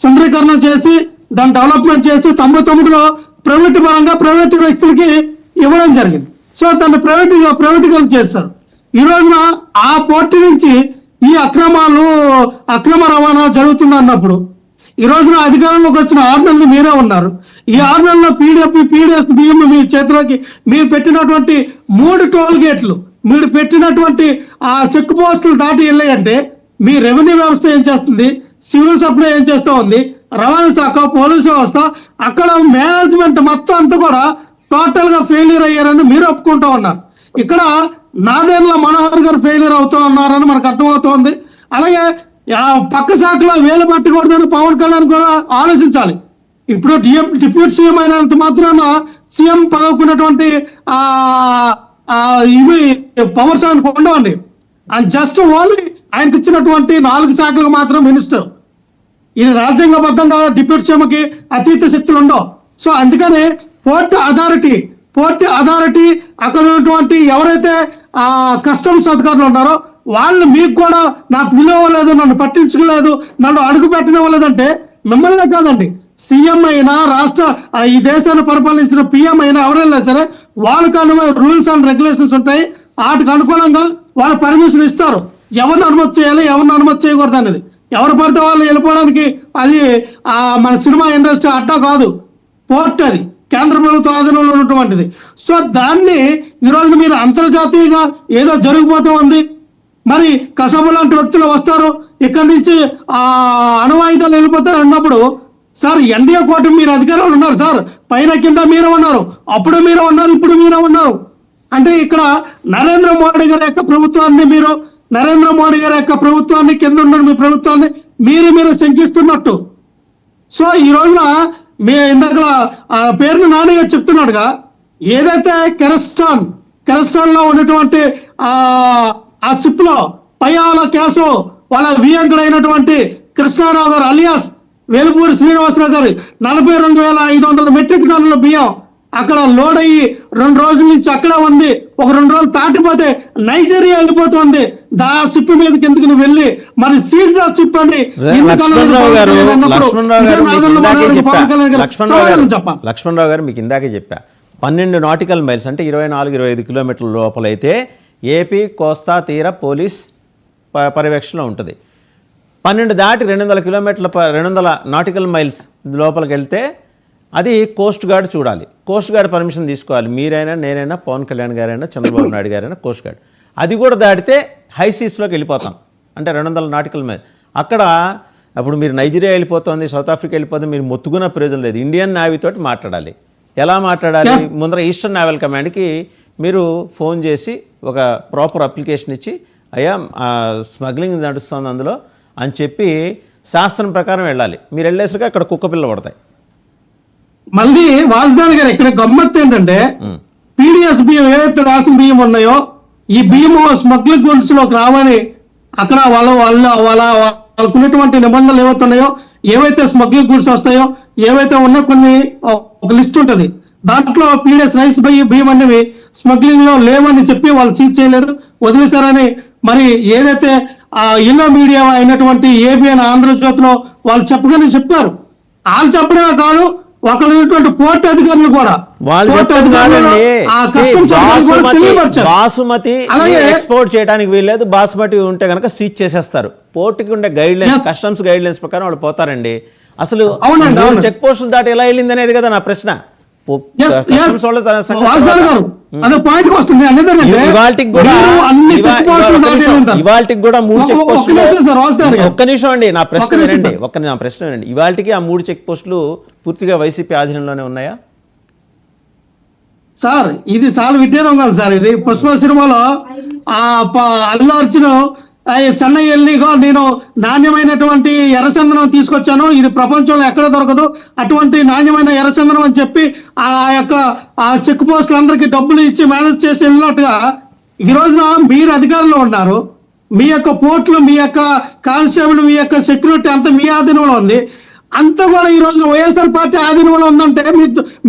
సుందరీకరణ చేసి దాన్ని డెవలప్మెంట్ చేసి 99లో ప్రైవేట్ పరంగా ప్రైవేట్ వ్యక్తులకి ఇవ్వడం జరిగింది. సో దాన్ని ప్రైవేటీకరణ చేస్తారు. ఈ రోజున ఆ పోర్టు నుంచి ఈ అక్రమ రవాణా జరుగుతుంది అన్నప్పుడు ఈ రోజున అధికారంలోకి వచ్చిన 6 నెలలు మీరే ఉన్నారు. ఈ 6 నెలల్లో పీడిఎస్ బియ్యం మీ చేతిలోకి మీరు పెట్టినటువంటి 3 టోల్ గేట్లు, మీరు పెట్టినటువంటి ఆ చెక్ పోస్టులు దాటి వెళ్ళాయంటే మీ రెవెన్యూ వ్యవస్థ ఏం చేస్తుంది, సివిల్ సప్లై ఏం చేస్తూ ఉంది, రవాణా శాఖ, పోలీసు వ్యవస్థ, అక్కడ మేనేజ్మెంట్ మొత్తం అంతా కూడా టోటల్ గా ఫెయిల్యూర్ అయ్యారని మీరు ఒప్పుకుంటూ ఉన్నారు. ఇక్కడ నాదెండ్ల మనోహర్ గారు ఫెయిల్యూర్ అవుతూ ఉన్నారని మనకు అర్థమవుతోంది. అలాగే పక్క శాఖలో వేలు పట్టకూడదని పవన్ కళ్యాణ్ కూడా ఆలోచించాలి. ఇప్పుడు డిప్యూటీ సీఎం అయినంత మాత్రాన సీఎం పదవుకున్నటువంటి ఇవి పవర్స్ ఆయనకు ఉండవండి. అండ్ జస్ట్ ఓన్లీ ఆయనకి ఇచ్చినటువంటి 4 శాఖలకు మాత్రం మినిస్టర్. ఇది రాజ్యాంగబద్ధంగా డిప్యూటీ సీఎంకి అతీత శక్తులు ఉండవు. సో అందుకని పోర్ట్ అథారిటీ అక్కడ ఉన్నటువంటి ఎవరైతే కస్టమ్స్ అధికారులు ఉన్నారో వాళ్ళు మీకు కూడా నాకు విలువ లేదు, నన్ను పట్టించుకోలేదు, నన్ను అడుగు పెట్టనివ్వలేదంటే మిమ్మల్నే కాదండి, సీఎం అయినా ఈ దేశాన్ని పరిపాలించిన పిఎం అయినా ఎవరైనా సరే వాళ్ళకు రూల్స్ అండ్ రెగ్యులేషన్స్ ఉంటాయి. వాటికి అనుకూలంగా వాళ్ళు పర్మిషన్ ఇస్తారు. ఎవరిని అనుమతి చేయాలి, ఎవరిని అనుమతి చేయకూడదు అనేది. ఎవరు పడితే వాళ్ళు వెళ్ళిపోవడానికి అది మన సినిమా ఇండస్ట్రీ అడ్డా కాదు, పోర్ట్ అది కేంద్ర ప్రభుత్వ ఆధీనంలో ఉన్నటువంటిది. సో దాన్ని ఈ రోజు మీరు అంతర్జాతీయంగా ఏదో జరిగిపోతూ ఉంది. మరి కసబు లాంటి వ్యక్తులు వస్తారు, ఇక్కడి నుంచి అణువాయుధాలు వెళ్ళిపోతారు అన్నప్పుడు సార్ ఎన్డీఏ కూటమి మీరు అధికారంలో ఉన్నారు సార్, పైన కింద మీరే ఉన్నారు, అప్పుడు మీరే ఉన్నారు, ఇప్పుడు మీరే ఉన్నారు. అంటే ఇక్కడ నరేంద్ర మోడీ గారి యొక్క ప్రభుత్వాన్ని కింద ఉన్న మీ ప్రభుత్వాన్ని మీరు శంకిస్తున్నట్టు. సో ఈ రోజున మీ ఇందాక పేరుని నాని గారు చెప్తున్నాడుగా, ఏదైతే కెరస్టాన్ లో ఉన్నటువంటి ఆ షిప్ లో పయ్యాల కేసు వాళ్ళ వియంకుడైనటువంటి కృష్ణారావు గారు అలియాస్ వేలుపూరి శ్రీనివాసరావు గారు 42,500 మెట్రిక్ టన్నుల బియ్యం అక్కడ లోడ్ అయ్యి 2 రోజుల నుంచి అక్కడే ఉంది. ఒక 2 రోజులు దాటిపోతే నైజీరియా వెళ్ళిపోతుంది. షిప్ మీద కిందకి నువ్వు వెళ్ళి మరి సీజ్ ద షిప్ అని లక్ష్మణరావు గారు మీకు ఇందాకే చెప్పా, 12 నాటికల్ మైల్స్ అంటే 24-25 కిలోమీటర్ల లోపలైతే ఏపీ కోస్తా తీర పోలీస్ పర్యవేక్షణలో ఉంటుంది. 12 దాటి 200 నాటికల్ మైల్స్ లోపలికి వెళ్తే అది కోస్ట్ గార్డ్ చూడాలి, కోస్ట్ గార్డ్ పర్మిషన్ తీసుకోవాలి. మీరైనా, నేనైనా, పవన్ కళ్యాణ్ గారైనా, చంద్రబాబు నాయుడు గారైనా కోస్ట్ గార్డ్. అది కూడా దాటితే హై సీస్లోకి వెళ్ళిపోతాం. అంటే 200 నాటికల్ మైల్. అక్కడ అప్పుడు మీరు నైజీరియా వెళ్ళిపోతుంది, సౌత్ ఆఫ్రికా వెళ్ళిపోతుంది, మీరు మొత్తుకున్న ప్రయోజనం లేదు. ఇండియన్ నేవీ తోటి మాట్లాడాలి. ఎలా మాట్లాడాలి? ముందర ఈస్టర్న్ నేవల్ కమాండ్కి మీరు ఫోన్ చేసి ఒక ప్రాపర్ అప్లికేషన్ ఇచ్చి, అయ్యా స్మగ్లింగ్ నడుస్తుంది అందులో అని చెప్పి శాస్త్రం ప్రకారం వెళ్ళాలి. మీరు వెళ్ళేసరికి అక్కడ కుక్క పిల్ల పడతాయి. మళ్ళీ వాసుదేవ్ గారు ఇక్కడ గమ్మత్తు ఏంటంటే పీడిఎస్ బియ్యం ఏవైతే రేషన్ బియ్యం ఉన్నాయో ఈ బియ్యం స్మగ్లింగ్ గూడ్స్ లోకి రావని అక్కడ వాళ్ళకున్నటువంటి నిబంధనలు ఏవైతే ఉన్నాయో, ఏవైతే స్మగ్లింగ్ గూడ్స్ వస్తాయో, ఏవైతే ఉన్న కొన్ని ఒక లిస్ట్ ఉంటది. దాంట్లో పీడిఎస్ రైస్ బియ్యం అనేవి స్మగ్లింగ్ లో లేవని చెప్పి వాళ్ళు సీజ్ చేయలేదు, వదిలేశారని మరి ఏదైతే ఎల్లో మీడియా అయినటువంటి ఏబిఎన్ ఆంధ్రజ్యోతిలో వాళ్ళు చెప్పగానే చెప్పారు. వాళ్ళు చెప్పడమే కాదు, ఒకళ్ళటువంటి పోర్ట్ అధికారులు కూడా బాసుమతి ఎక్స్పోర్ట్ చేయడానికి వీల్లేదు, బాసుమతి ఉంటే కనుక సీజ్ చేసేస్తారు. పోర్టుకి ఉండే guide lines, customs guide lines ప్రకారం వాళ్ళు పోతారండి. అసలు చెక్ పోస్టులు దాటి ఎలా వెళ్ళింది అనేది కదా నా ప్రశ్న. ఇవాళకి కూడా 3 చెక్ పోస్టులు. ఒక్క నిమిషం అండి, నా ప్రశ్న వినండి. ఇవాళకి ఆ 3 చెక్ పోస్టులు పూర్తిగా వైసీపీ ఆధీనంలోనే ఉన్నాయా సార్? ఇది చాలా విడ్డూరం కాదు సార్. ఇది పుష్ప సినిమాలో అల్లు అర్జున్ చెన్నై వెళ్ళిగో నేను నాణ్యమైనటువంటి ఎర్రచందనం తీసుకొచ్చాను, ఇది ప్రపంచంలో ఎక్కడ దొరకదు, అటువంటి నాణ్యమైన ఎర్రచందనం అని చెప్పి ఆ చెక్ పోస్టులందరికీ డబ్బులు ఇచ్చి మేనేజ్ చేసి వెళ్ళినట్టుగా ఈ రోజున మీరు అధికారంలో ఉన్నారు. మీ యొక్క పోర్టులు, మీ యొక్క కానిస్టేబుల్, మీ యొక్క సెక్యూరిటీ అంతా మీ ఆధీనంలో ఉంది. అంతా కూడా ఈ రోజున వైఎస్ఆర్ పార్టీ ఆధీనంలో ఉందంటే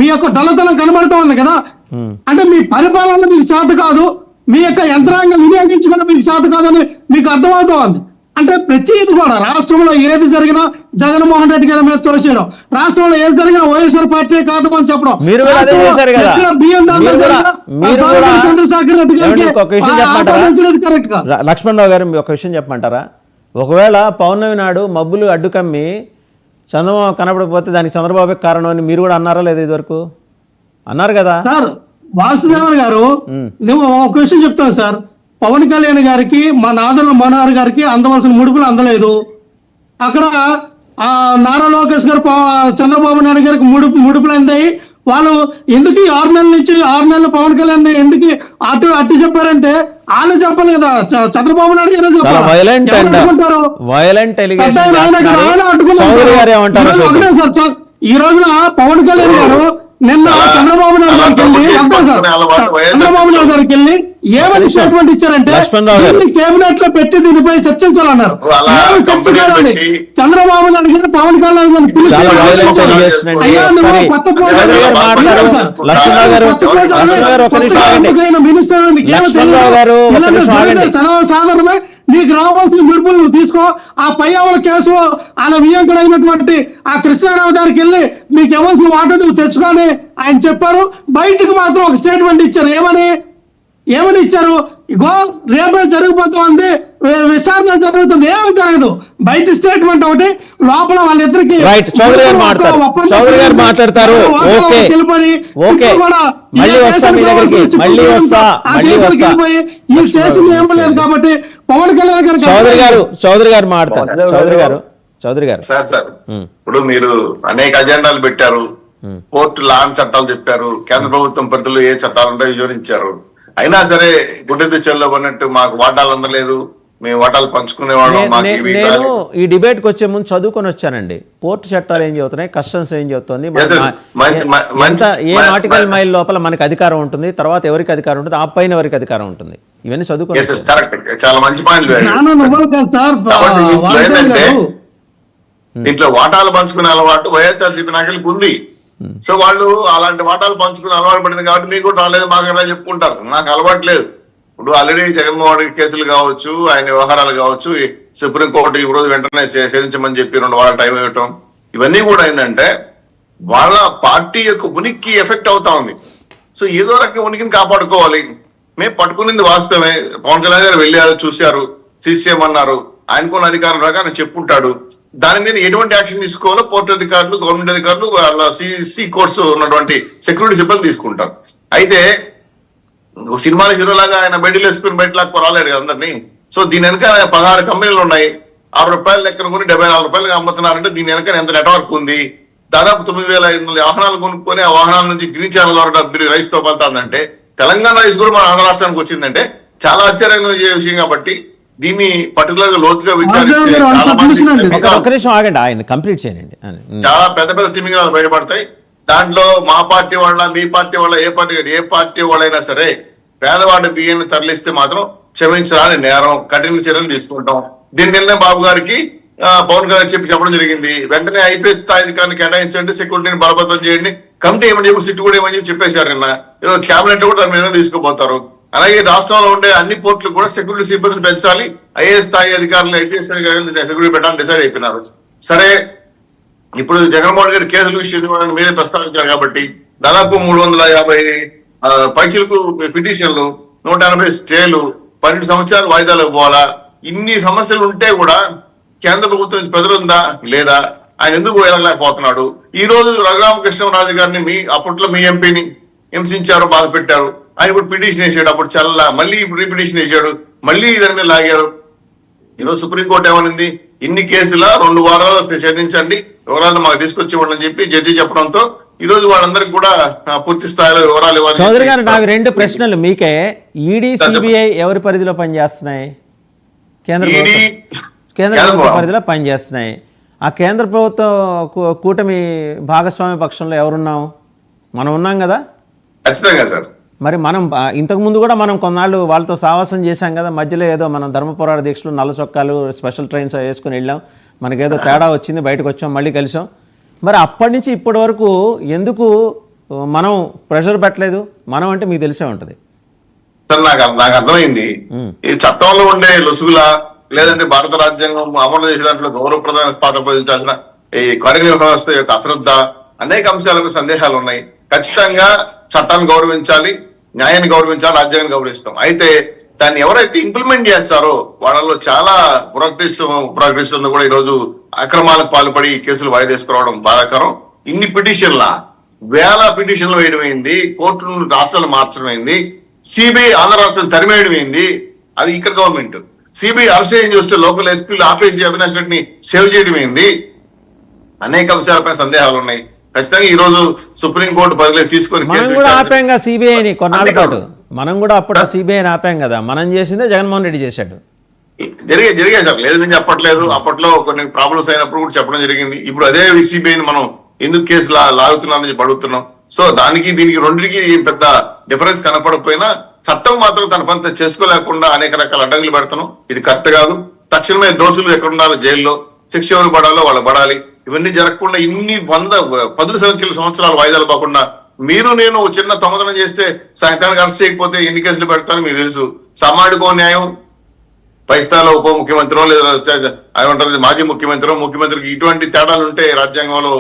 మీ యొక్క డొల్లతనం కనబడుతూ ఉంది కదా. అంటే మీ పరిపాలన మీకు చేత కాదు, మీ యొక్క యంత్రాంగం వినియోగించుకుని మీకు చేత కాదని మీకు అర్థమవుతోంది. అంటే ప్రతిది కూడా రాష్ట్రంలో ఏది జరిగినా జగన్మోహన్ రెడ్డి గారి మీద తోసేయడం, రాష్ట్రంలో ఏది జరిగినా వైఎస్ఆర్ పార్టీ కారణం అని చెప్పడం, మీరు కూడా అదే చేశారు కదా. బియ్యం దాంట్లో మీరు కూడా- మీరు కూడా- చంద్రశేఖర్ రెడ్డి గారికి ఏమండి, ఒక విషయం చెప్పమంటారా? ఆపాదించినది కరెక్ట్ గా. లక్ష్మణరావు గారు ఒక విషయం చెప్పమంటారా? ఒకవేళ పౌర్ణమి నాడు మబ్బులు అడ్డుకమ్మి చంద్రబాబు కనపడకపోతే దానికి చంద్రబాబు కారణం అని మీరు కూడా అన్నారా లేదా ఇదివరకు? అన్నారు కదా. సార్ వాసుదేవన్ గారు, నువ్వు ఒక విషయం చెప్తాను సార్. పవన్ కళ్యాణ్ గారికి మా నాదన మనోహర్ గారికి అందవలసిన ముడుపులు అందలేదు. అక్కడ నారా లోకేష్ గారు చంద్రబాబు నాయుడు గారికి ముడుపులు అందాయి. వాళ్ళు ఎందుకు 6 నెలల నుంచి 6 నెలలు పవన్ కళ్యాణ్ ఎందుకు అట్టు చెప్పారంటే వాళ్ళు చెప్పాలి కదా, చంద్రబాబు నాయుడు గారే చెప్పాలి. ఒకటే సార్, ఈ రోజున పవన్ కళ్యాణ్ గారు నిన్న చంద్రబాబు నాయుడు గారికి వెళ్ళి చంద్రబాబు నాయుడు గారికి వెళ్ళి ఏమని స్టేట్మెంట్ ఇచ్చారంటే కేబినెట్ లో పెట్టి దీనిపై చర్చించాలన్నారు. చర్చ కాదండి, చంద్రబాబు నాయుడు గారు పవన్ కళ్యాణ్ గారిని పిలిచి సాధారణమే నీకు రావాల్సిన విడుపులు నువ్వు తీసుకో. ఆ పయ్యావుల కేసు ఆయన వియంకరైనటువంటి ఆ కృష్ణారావు గారికి వెళ్ళి మీకు ఇవ్వాల్సిన వాటా నువ్వు తెచ్చుకొని ఆయన చెప్పారు. బయటకు మాత్రం ఒక స్టేట్మెంట్ ఇచ్చారు. ఏమని ఇచ్చారు? ఇగో రేపే జరిగిపోతుంది, విచారణ జరుగుతుంది, ఏమీ జరగదు. బయట స్టేట్మెంట్ ఒకటి, లోపల వాళ్ళిద్దరికి చౌదరి గారు మాట్లాడతారు. ఈ చేసింది ఏం లేదు కాబట్టి పవన్ కళ్యాణ్ గారు చౌదరి గారు మాట్లాడతారు. చౌదరి గారు సార్ ఇప్పుడు మీరు అనేక అజెండాలు పెట్టారు, పోర్టు లాండ్ చట్టాలు చెప్పారు, కేంద్ర ప్రభుత్వం పరిధిలో ఏ చట్టాలు ఉంటాయో వివరించారు. అయినా సరే గుడ్డెద్దు చెల్లో అన్నట్టు మాకు వాటాలు అందలేదు, మేము వాటాలు పంచుకునేవాళ్ళం. నేను ఈ డిబేట్ కి వచ్చే ముందు చదువుకొని వచ్చానండి. పోర్టు చట్టాలు ఏం చెబుతున్నాయి, కస్టమ్స్ ఏం చెబుతుంది, ఏ నాటికల్ మైల్ లోపల మనకి అధికారం ఉంటుంది, తర్వాత ఎవరికి అధికారం ఉంటుంది, ఆ పైన ఎవరికి అధికారం ఉంటుంది, ఇవన్నీ చదువుకొని చాలా మంచి పాయింట్. దీంట్లో వాటాలు పంచుకునే అలవాటు వైఎస్ఆర్సీపీ నాయకులకు ఉంది. సో వాళ్ళు అలాంటి వాటాలు పంచుకుని అలవాటు పడింది కాబట్టి మీకు కూడా రాలేదు మాకు చెప్పుకుంటారు. నాకు అలవాటు లేదు. ఇప్పుడు ఆల్రెడీ జగన్మోహన్ రెడ్డి కేసులు కావచ్చు, ఆయన వ్యవహారాలు కావచ్చు, సుప్రీంకోర్టు ఈ రోజు వెంటనే ఛేదించమని చెప్పి 2 వారాల టైం ఇవ్వటం, ఇవన్నీ కూడా ఏంటంటే వాళ్ళ పార్టీ యొక్క ఉనికి ఎఫెక్ట్ అవుతా ఉంది. సో ఏదో రకంగా ఉనికిని కాపాడుకోవాలి. మేము పట్టుకునింది వాస్తవమే. పవన్ కళ్యాణ్ గారు వెళ్ళారు, చూశారు, చేయమన్నారు, ఆయనకున్న అధికారం ప్రకారం చెప్పుంటాడు. దాని మీద ఎటువంటి యాక్షన్ తీసుకోవాలో పోర్టు అధికారులు, గవర్నమెంట్ అధికారులు, వాళ్ళ సి కోర్సు ఉన్నటువంటి సెక్యూరిటీ సిబ్బంది తీసుకుంటారు. అయితే సినిమాల హీరోలాగా ఆయన బయటలు వేసుకుని బయటలాగా రాలేడు కదా అందరినీ. సో దీని వెనక 16 కంపెనీలు ఉన్నాయి. ₹6 లెక్కన కొని ₹74 అమ్ముతున్నారంటే దీని వెనక ఎంత నెట్వర్క్ ఉంది. దాదాపు 9,500 వాహనాలు కొనుక్కొని ఆ వాహనాల నుంచి గ్రీన్ ఛానల్ ద్వారా రైస్ తో పలుతుందంటే, తెలంగాణ రైస్ కూడా మన ఆంధ్ర రాష్ట్రానికి వచ్చిందంటే చాలా ఆశ్చర్యంగా విషయం. కాబట్టి దీన్ని పర్టికులర్ గా లోతుగా విచారిస్తే చాలా పెద్ద పెద్ద తిమింగలాలు బయటపడతాయి. దాంట్లో మా పార్టీ వాళ్ళ, మీ పార్టీ వాళ్ళ, ఏ పార్టీ వాళ్ళైనా సరే పేదవాడి బియ్యాన్ని తరలిస్తే మాత్రం క్షమించాలని నేరం, కఠిన చర్యలు తీసుకుంటాం. దీని నిన్నే బాబు గారికి పవన్ కళ్యాణ్ చెప్పడం జరిగింది. వెంటనే ఐపీఎస్ స్థాయి అధికారిని కేటాయించండి, సెక్యూరిటీని బలపతం చేయండి, కమిటీ ఏమని చెప్పి సిట్ కూడా ఏమని చెప్పేశారు. నిన్న ఈరోజు క్యాబినెట్ కూడా దాని మీద తీసుకుపోతారు. అలాగే రాష్ట్రంలో ఉండే అన్ని పోర్టులు కూడా సెక్యూరిటీ సిబ్బందిని పెంచాలి, ఐఏఎస్ స్థాయి అధికారులు, ఐపీఎస్ అధికారులు సెక్యూరిటీ పెట్టాలని డిసైడ్ అయిపోయినారు. సరే, ఇప్పుడు జగన్మోహన్ గారి కేసుల విషయం మీరే ప్రస్తావించారు కాబట్టి దాదాపు 350 పైచిలకు పిటిషన్లు, 180 స్టేలు, 12 సంవత్సరాలు వాయిదాలు పోవాలా. ఇన్ని సమస్యలు ఉంటే కూడా కేంద్ర ప్రభుత్వం నుంచి ప్రజలుందా లేదా, ఆయన ఎందుకు వెళ్ళలేకపోతున్నాడు? ఈ రోజు రఘురామకృష్ణరాజు గారిని అప్పట్లో మీ ఎంపీని హింసించారు, బాధ పెట్టారు. ఆయన ఇప్పుడు పిటిషన్ వేసాడు, అప్పుడు చల్ల, మళ్ళీ ఇప్పుడు రీపిటిషన్ వేసాడు, మళ్ళీ దాని మీద లాగారు. ఈరోజు సుప్రీంకోర్టు ఏమనింది, ఇన్ని కేసుల 2 వారాలు ఛేదించండి, వివరాలు మాకు తీసుకొచ్చి ఇవ్వండి అని చెప్పి జడ్జి చెప్పడంతో ఈ రోజు వాళ్ళందరికీ కూడా పూర్తి స్థాయిలో వివరాలు ఇవ్వాలి. చౌదరి గారు, నాకు 2 ప్రశ్నలు మీకే. ఈడీ, సిబిఐ ఎవరి పరిధిలో పనిచేస్తున్నాయి? కేంద్ర ప్రభుత్వ పరిధిలో పనిచేస్తున్నాయి. ఆ కేంద్ర ప్రభుత్వ కూటమి భాగస్వామ్య పక్షంలో ఎవరున్నాం? మనం ఉన్నాం కదా. ఖచ్చితంగా సార్. మరి మనం ఇంతకుముందు కూడా మనం కొన్నాళ్ళు వాళ్ళతో సావాసం చేశాం కదా. మధ్యలో ఏదో మనం ధర్మ పోరాట దీక్షలు, నల్ల చొక్కాలు, స్పెషల్ ట్రైన్స్ వేసుకుని వెళ్ళాం, మనకేదో తేడా వచ్చింది, బయటకు వచ్చాం, మళ్ళీ కలిసాం. మరి అప్పటి నుంచి ఇప్పటి వరకు ఎందుకు మనం ప్రెషర్ పెట్టలేదు? మనం అంటే మీకు తెలిసే ఉంటుంది. సార్ నాకు అర్థమైంది. ఈ చట్టంలో ఉండే లొసుగులా లేదంటే భారత రాజ్యాంగం అమలు చేసే దాంట్లో గౌరవప్రదమైన పాత్ర పోషించాల్సిన ఈ కార్యనిర్వహణ వ్యవస్థ యొక్క అశ్రద్ధ, అనేక అంశాలకు సందేహాలు ఉన్నాయి. ఖచ్చితంగా చట్టాన్ని గౌరవించాలి, న్యాయాన్ని గౌరవించాలి, రాజ్యాంగాన్ని గౌరవిస్తాం. అయితే దాన్ని ఎవరైతే ఇంప్లిమెంట్ చేస్తారో వాళ్ళలో చాలా ఉపరాగ్రహిస్తుంది కూడా ఈరోజు అక్రమాలకు పాల్పడి కేసులు వాయిదేసుకోవడం బాధాకరం. ఇన్ని పిటిషన్ల వేల పిటిషన్లు వేయడం అయింది, కోర్టును రాష్ట్రాలు మార్చడం అయింది, సిబిఐ ఆంధ్ర రాష్ట్రం తరిమేయడం అయింది. అది ఇక్కడ గవర్నమెంట్ సిబిఐ అరెస్ట్ ఏం చూస్తే లోకల్ ఎస్పీలు ఆపేసి అవినాష్ రెడ్డిని సేవ్ చేయడం అయింది. అనేక అంశాలపై సందేహాలు ఉన్నాయి. ఖచ్చితంగా ఈ రోజు సుప్రీంకోర్టు బదిలీ తీసుకొని మనం కూడా ఆపాంగా సిబిఐని కొన్నాళ్ళ పాటు. మనం కూడా అప్పుడు సిబిఐని ఆపాం కదా. మనం చేసిందే జగన్మోహన్ రెడ్డి చేశాడు. జరిగాయి సార్, లేదు నేను చెప్పట్లేదు. అప్పట్లో కొన్ని ప్రాబ్లమ్స్ అయినప్పుడు కూడా చెప్పడం జరిగింది. ఇప్పుడు అదే సిబిఐని మనం ఎందుకు కేసు లాగుతున్నామని చెప్పి అడుగుతున్నాం. సో దానికి దీనికి రెండింటికి పెద్ద డిఫరెన్స్ కనపడకపోయినా చట్టం మాత్రం తన పని చేసుకోలేకుండా అనేక రకాల అడ్డంకులు పెడుతున్నాం. ఇది కరెక్ట్ కాదు. తక్షణమే దోషులు ఎక్కడ ఉండాలో జైల్లో, శిక్ష ఎవరు పడాలో వాళ్ళు పడాలి. ఇవన్నీ జరగకుండా ఇన్ని 10 సంవత్సరాలు వాయిదాలు పోకుండా మీరు నేను చిన్న దొంగతనం చేస్తే సాయంత్రానికి అరెస్ట్ చేయకపోతే ఎన్ని కేసులు పెడతారో మీకు తెలుసు. సామాజిక న్యాయం పై స్థాయిలో ఉప ముఖ్యమంత్రి లేదా ఏమంటారు మాజీ ముఖ్యమంత్రికి ఇటువంటి తేడాలు ఉంటే రాజ్యాంగంలో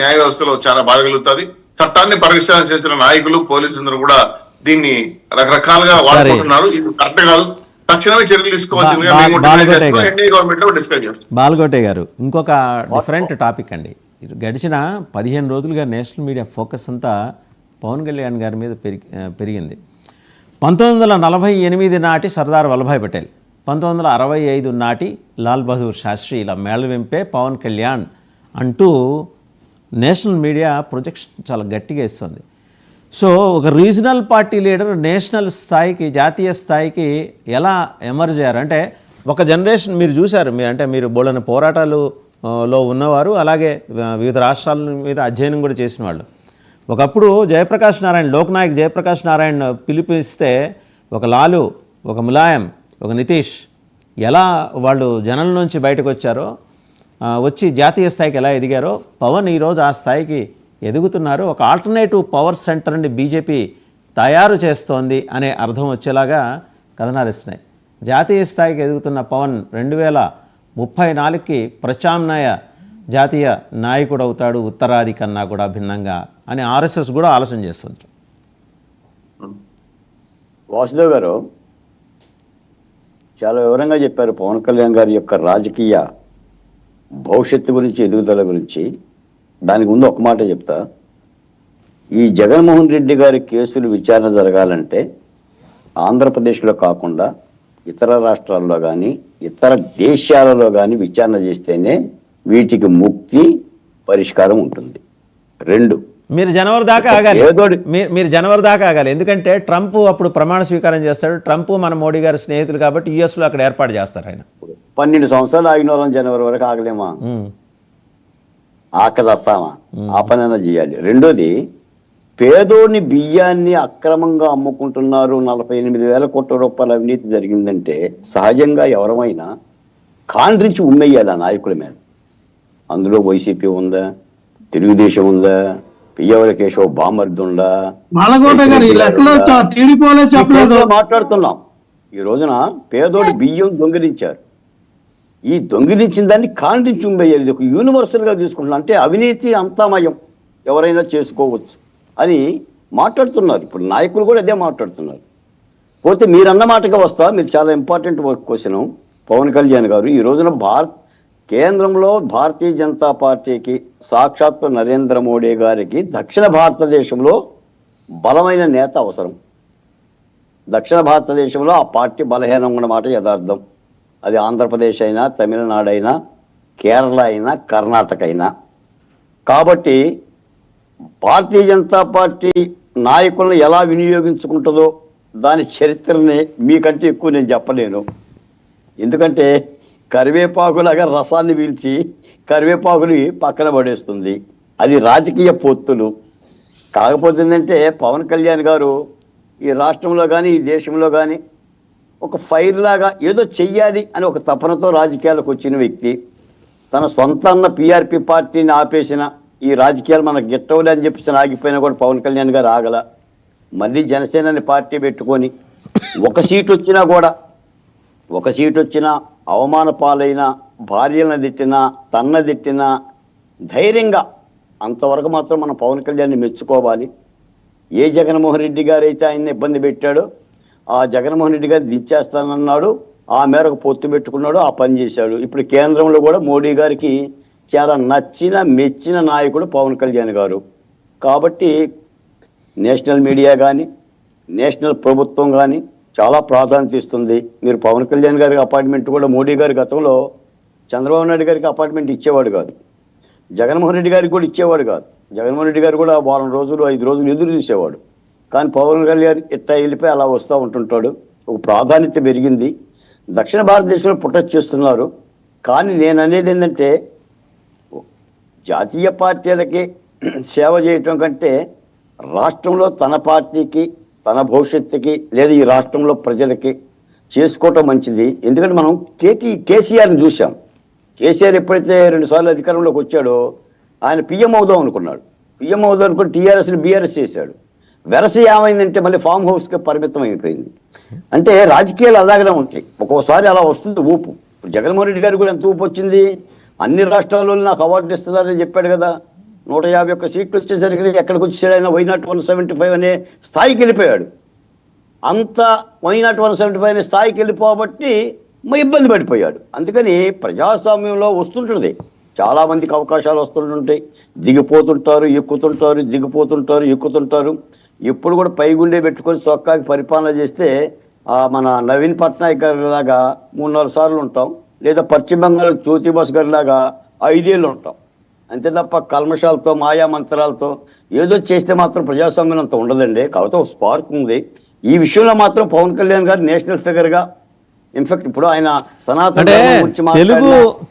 న్యాయ వ్యవస్థలో చాలా బాధ కలుగుతుంది. చట్టాన్ని పరిరక్షించిన నాయకులు, పోలీసులందరూ కూడా దీన్ని రకరకాలుగా వాడుకుంటున్నారు. ఇది కరెక్ట్ కాదు. తక్షణమే చర్యలు తీసుకోవాల్సిందిగా బాలకోటే గారు, ఇంకొక డిఫరెంట్ టాపిక్ అండి. గడిచిన 15 రోజులుగా నేషనల్ మీడియా ఫోకస్ అంతా పవన్ కళ్యాణ్ గారి మీద పెరిగింది. 1948 నాటి సర్దార్ వల్లభాయ్ పటేల్, 1965 నాటి లాల్ బహదూర్ శాస్త్రి ఇలా మేళవింపే పవన్ కళ్యాణ్ అంటూ నేషనల్ మీడియా ప్రొజెక్షన్ చాలా గట్టిగా ఇస్తుంది. సో ఒక రీజనల్ పార్టీ లీడర్ నేషనల్ స్థాయికి, జాతీయ స్థాయికి ఎలా ఎమర్జ్ అయ్యారు అంటే, ఒక జనరేషన్ మీరు చూశారు. మీరు బోళ్ళని పోరాటాలలో ఉన్నవారు, అలాగే వివిధ రాష్ట్రాల మీద అధ్యయనం కూడా చేసిన వాళ్ళు. ఒకప్పుడు జయప్రకాష్ నారాయణ, లోక్నాయక్ జయప్రకాష్ నారాయణ పిలిపిస్తే ఒక లాలు, ఒక ములాయం, ఒక నితీష్ ఎలా వాళ్ళు జనం నుంచి బయటకు వచ్చారో, వచ్చి జాతీయ స్థాయికి ఎలా ఎదిగారో, పవన్ ఈరోజు ఆ స్థాయికి ఎదుగుతున్నారు. ఒక ఆల్టర్నేటివ్ పవర్ సెంటర్ని బీజేపీ తయారు చేస్తోంది అనే అర్థం వచ్చేలాగా కథనాలు ఇస్తున్నాయి. జాతీయ స్థాయికి ఎదుగుతున్న పవన్ 2034కి ప్రత్యామ్నాయ జాతీయ నాయకుడు అవుతాడు, ఉత్తరాది కన్నా కూడా భిన్నంగా అని ఆర్ఎస్ఎస్ కూడా ఆలోచన చేస్తుంది. వాసుదేవ్ గారు చాలా వివరంగా చెప్పారు పవన్ కళ్యాణ్ గారి యొక్క రాజకీయ భవిష్యత్తు గురించి, ఎదుగుదల గురించి. దానికి ముందు ఒక మాట చెప్తా. ఈ జగన్మోహన్ రెడ్డి గారి కేసులు విచారణ జరగాలంటే ఆంధ్రప్రదేశ్లో కాకుండా ఇతర రాష్ట్రాల్లో కానీ ఇతర దేశాలలో కానీ విచారణ చేస్తేనే వీటికి ముక్తి, పరిష్కారం ఉంటుంది. 2, మీరు జనవరి దాకా ఆగాలి. మీరు జనవరి దాకా ఆగాలి. ఎందుకంటే ట్రంప్ అప్పుడు ప్రమాణ స్వీకారం చేస్తాడు. ట్రంప్ మన మోడీ గారి స్నేహితులు కాబట్టి యుఎస్లో అక్కడ ఏర్పాటు చేస్తారు. ఆయన 12 సంవత్సరాలు ఆగిన వాళ్ళని జనవరి వరకు ఆగలేమా? ఆకదస్తామా? ఆ పనైనా చేయాలి. 2ది, పేదోని బియ్యాన్ని అక్రమంగా అమ్ముకుంటున్నారు, 48,000 కోట్ల రూపాయల అవినీతి జరిగిందంటే సహజంగా ఎవరమైనా కాండ్రించి ఉమ్మేయాలి ఆ నాయకుల మీద. అందులో వైసీపీ ఉందా, తెలుగుదేశం ఉందా, పియ్యవల కేశవ్ బామర్ది ఉందా, మాట్లాడుతున్నాం. ఈ రోజున పేదోడి బియ్యం దొంగిలించారు. ఈ దొంగిలించిన దాన్ని కాండ్రించి ఉమ్మేయాలి. ఇది ఒక యూనివర్సల్గా తీసుకుంటున్నాం. అంటే అవినీతి అంతామయం, ఎవరైనా చేసుకోవచ్చు అని మాట్లాడుతున్నారు. ఇప్పుడు నాయకులు కూడా అదే మాట్లాడుతున్నారు. పోతే మీరన్న మాటగా వస్తా, మీరు చాలా ఇంపార్టెంట్ క్వశ్చన్. పవన్ కళ్యాణ్ గారు ఈ రోజున కేంద్రంలో భారతీయ జనతా పార్టీకి, సాక్షాత్తు నరేంద్ర మోడీ గారికి దక్షిణ భారతదేశంలో బలమైన నేత అవసరం. దక్షిణ భారతదేశంలో ఆ పార్టీ బలహీనంగా ఉన్నమాట యథార్థం. అది ఆంధ్రప్రదేశ్ అయినా, తమిళనాడు అయినా, కేరళ అయినా, కర్ణాటక అయినా. కాబట్టి భారతీయ జనతా పార్టీ నాయకులను ఎలా వినియోగించుకుంటుందో దాని చరిత్రని మీకంటే ఎక్కువ నేను చెప్పలేను. ఎందుకంటే కరివేపాకులాగా రసాన్ని పీల్చి కరివేపాకుని పక్కన పడేస్తుంది. అది రాజకీయ పొత్తులు. కాకపోతే ఏంటంటే పవన్ కళ్యాణ్ గారు ఈ రాష్ట్రంలో కానీ ఈ దేశంలో కానీ ఒక ఫైర్ లాగా ఏదో చెయ్యాలి అని ఒక తపనతో రాజకీయాలకు వచ్చిన వ్యక్తి. తన సొంత అన్న పిఆర్పి పార్టీని ఆపేసిన, ఈ రాజకీయాలు మనకు గిట్టవులే అని చెప్పేసి ఆగిపోయినా కూడా పవన్ కళ్యాణ్ గారు ఆగల. మళ్ళీ జనసేనని పార్టీ పెట్టుకొని ఒక సీటు వచ్చినా అవమాన పాలైనా, భార్యలను తిట్టినా, తిట్టినా ధైర్యంగా అంతవరకు మాత్రం మనం పవన్ కళ్యాణ్ని మెచ్చుకోవాలి. ఏ జగన్మోహన్ రెడ్డి గారు అయితే ఆయన్ని ఇబ్బంది పెట్టాడో ఆ జగన్మోహన్ రెడ్డి గారు దించేస్తానన్నాడు, ఆ మేరకు పొత్తు పెట్టుకున్నాడు, ఆ పని చేశాడు. ఇప్పుడు కేంద్రంలో కూడా మోడీ గారికి చాలా మెచ్చిన నాయకుడు పవన్ కళ్యాణ్ గారు. కాబట్టి నేషనల్ మీడియా కానీ, నేషనల్ ప్రభుత్వం కానీ చాలా ప్రాధాన్యత ఇస్తుంది. మీరు పవన్ కళ్యాణ్ గారికి అపార్ట్మెంట్ కూడా మోడీ గారి గతంలో చంద్రబాబు నాయుడు గారికి అపార్ట్మెంట్ ఇచ్చేవాడు కాదు, జగన్మోహన్ రెడ్డి గారికి కూడా ఇచ్చేవాడు కాదు. జగన్మోహన్ రెడ్డి గారు కూడా వారం రోజులు 5 రోజులు ఎదురు చూసేవాడు. కానీ పవన్ కళ్యాణ్ ఇట్టా వెళ్ళిపోయి అలా వస్తూ ఉంటుంటాడు. ఒక ప్రాధాన్యత పెరిగింది. దక్షిణ భారతదేశంలో ప్రొటెస్ట్ చేస్తున్నారు. కానీ నేను అనేది ఏంటంటే జాతీయ పార్టీలకి సేవ చేయటం కంటే రాష్ట్రంలో తన పార్టీకి, తన భవిష్యత్తుకి, లేదా ఈ రాష్ట్రంలో ప్రజలకి చేసుకోవటం మంచిది. ఎందుకంటే మనం కేసీఆర్ని చూసాం. కేసీఆర్ ఎప్పుడైతే 2 సార్లు అధికారంలోకి వచ్చాడో ఆయన పిఎం అవుదాం అనుకున్నాడు. పిఎం అవుదాం అనుకుని టీఆర్ఎస్ని బీఆర్ఎస్ చేశాడు. వెరస ఏమైందంటే మళ్ళీ ఫామ్ హౌస్కి పరిమితం అయిపోయింది. అంటే రాజకీయాలు అలాగనే ఉంటాయి. ఒక్కోసారి అలా వస్తుంది ఊపు. ఇప్పుడు జగన్మోహన్ రెడ్డి గారికి కూడా ఎంత ఊపు వచ్చింది. అన్ని రాష్ట్రాల్లో నాకు అవార్డు ఇస్తున్నారని చెప్పాడు కదా. 151 సీట్లు వచ్చేసరికి ఎక్కడికి వచ్చాడు ఆయన? వైనాట్ 175 అనే స్థాయికి వెళ్ళిపోయాడు. అంత వైనాట్ 175 అనే స్థాయికి వెళ్ళిపోబట్టి ఇబ్బంది పడిపోయాడు. అందుకని ప్రజాస్వామ్యంలో వస్తుంటుంది, చాలామందికి అవకాశాలు వస్తుంటుంటాయి. దిగిపోతుంటారు, ఎక్కుతుంటారు. ఎప్పుడు కూడా పైగుండే పెట్టుకొని చొక్కాకి పరిపాలన చేస్తే మన నవీన్ పట్నాయక్ గారి లాగా 3-4 సార్లు ఉంటాం, లేదా పశ్చిమ బంగాల్ జ్యోతి బసు గారి లాగా 5 ఏళ్ళు ఉంటాం. అంతే తప్ప కల్మషాలతో, మాయా మంత్రాలతో ఏదో చేస్తే మాత్రం ప్రజాస్వామ్యం అంత ఉండదండి. కాబట్టి ఒక స్పార్క్ ఉంది. ఈ విషయంలో మాత్రం పవన్ కళ్యాణ్ గారు నేషనల్ ఫిగర్గా, ఇన్ఫాక్ట్ ఇప్పుడు ఆయన సనాతన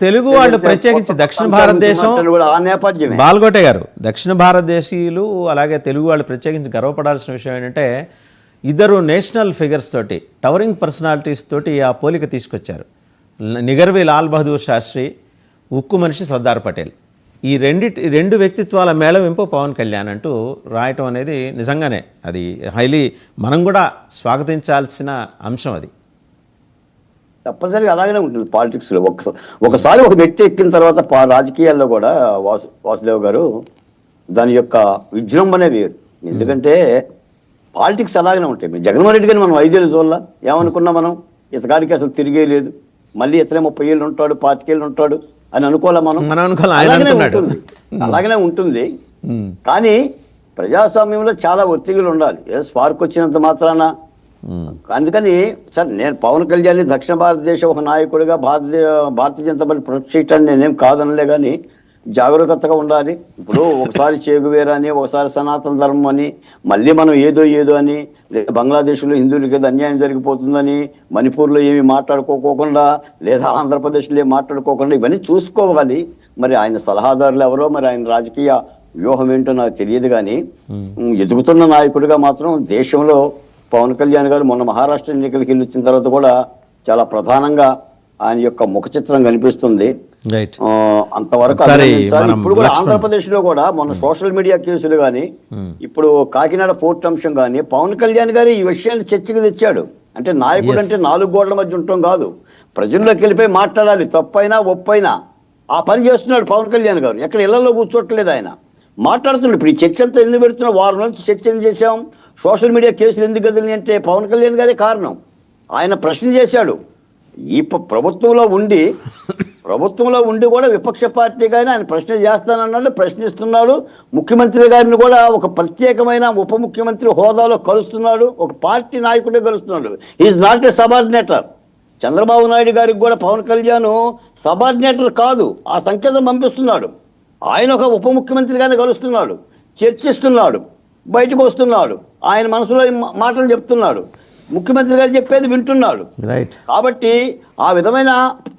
తెలుగు వాళ్ళు ప్రత్యేకించి దక్షిణ భారతదేశం ఆ నేపథ్యం బాల్గోటే గారు, దక్షిణ భారతదేశీయులు అలాగే తెలుగు వాళ్ళు ప్రత్యేకించి గర్వపడాల్సిన విషయం ఏంటంటే 2 నేషనల్ ఫిగర్స్ తోటి, టవరింగ్ పర్సనాలిటీస్ తోటి ఆ పోలిక తీసుకొచ్చారు. నిగర్వి లాల్ బహదూర్ శాస్త్రి, ఉక్కు మనిషి సర్దార్ పటేల్. ఈ 2 వ్యక్తిత్వాల మేళవింపు పవన్ కళ్యాణ్ అంటూ రాయటం అనేది నిజంగానే అది హైలీ మనం కూడా స్వాగతించాల్సిన అంశం. అది తప్పనిసరిగా అలాగనే ఉంటుంది పాలిటిక్స్లో. ఒకసారి ఒక వ్యక్తి ఎక్కిన తర్వాత రాజకీయాల్లో కూడా వాసుదేవ్ గారు దాని యొక్క విజృంభనే వేరు. ఎందుకంటే పాలిటిక్స్ అలాగనే ఉంటాయి. జగన్మోహన్ రెడ్డి గారిని మనం 5 ఏళ్ళు చూడాల ఏమనుకున్నా మనం, ఇతగాడికి అసలు తిరిగే లేదు, మళ్ళీ ఇతనే 30 ఏళ్ళు ఉంటాడు, 25 ఏళ్ళు ఉంటాడు అని అనుకోలే మనం. అలాగనే ఉంటుంది. కానీ ప్రజాస్వామ్యంలో చాలా ఒత్తిడిలు ఉండాలి. స్పార్క్ వచ్చినంత మాత్రాన. అందుకని సార్ నేను పవన్ కళ్యాణ్ దక్షిణ భారతదేశం ఒక నాయకుడిగా భారతీయ జనతా పార్టీ ప్రొటెక్ట్ చేయటాన్ని నేనేం కాదనలే, కానీ జాగ్రత్తగా ఉండాలి. ఇప్పుడు ఒకసారి చేగువేరా అని, ఒకసారి సనాతన ధర్మం అని, మళ్ళీ మనం ఏదో అని, లేదా బంగ్లాదేశ్లో హిందువులకి ఏదో అన్యాయం జరిగిపోతుందని, మణిపూర్లో ఏమి మాట్లాడుకోకుండా, లేదా ఆంధ్రప్రదేశ్లో ఏమి మాట్లాడుకోకుండా ఇవన్నీ చూసుకోవాలి. మరి ఆయన సలహాదారులు ఎవరో, మరి ఆయన రాజకీయ వ్యూహం ఏంటో నాకు తెలియదు. కానీ ఎదుగుతున్న నాయకుడిగా మాత్రం దేశంలో పవన్ కళ్యాణ్ గారు మొన్న మహారాష్ట్ర ఎన్నికలకి వెళ్ళి వచ్చిన తర్వాత కూడా చాలా ప్రధానంగా ఆయన యొక్క ముఖ చిత్రం కనిపిస్తుంది. అంతవరకు ఇప్పుడు కూడా ఆంధ్రప్రదేశ్ లో కూడా మొన్న సోషల్ మీడియా కేసులు కానీ, ఇప్పుడు కాకినాడ పోర్ట్ అంశం కానీ, పవన్ కళ్యాణ్ గారు ఈ విషయాన్ని చర్చకు తెచ్చాడు. అంటే నాయకుడు అంటే 4 గోడల మధ్య ఉండటం కాదు, ప్రజల్లోకి వెళ్ళిపోయి మాట్లాడాలి. తప్పైనా ఒప్పైనా ఆ పని చేస్తున్నాడు పవన్ కళ్యాణ్ గారు. ఎక్కడ ఇళ్లలో కూర్చోట్లేదు, ఆయన మాట్లాడుతున్నాడు. ఇప్పుడు ఈ చర్చ అంతా ఎందుకు పెడుతున్నాం? వారం నుంచి చర్చ ఎందుకు చేశాం? సోషల్ మీడియా కేసులు ఎందుకు కదిలి అంటే పవన్ కళ్యాణ్ గారే కారణం. ఆయన ప్రశ్న చేశాడు. ఈ ప్రభుత్వంలో ఉండి కూడా విపక్ష పార్టీగానే ఆయన ప్రశ్న చేస్తానన్నాడు, ప్రశ్నిస్తున్నాడు. ముఖ్యమంత్రి గారిని కూడా ఒక ప్రత్యేకమైన ఉప ముఖ్యమంత్రి హోదాలో కలుస్తున్నాడు, ఒక పార్టీ నాయకుడే కలుస్తున్నాడు. Is not a subordinator. Chandrababu Naidu గారికి కూడా పవన్ కళ్యాణ్ సబార్డినేటర్ కాదు, ఆ సంకేతం పంపిస్తున్నాడు. ఆయన ఒక ఉప ముఖ్యమంత్రిగానే కలుస్తున్నాడు, చర్చిస్తున్నాడు, బయటకు వస్తున్నాడు, ఆయన మనసులో మాటలు చెప్తున్నాడు, ముఖ్యమంత్రి గారు చెప్పేది వింటున్నాడు. కాబట్టి ఆ విధమైన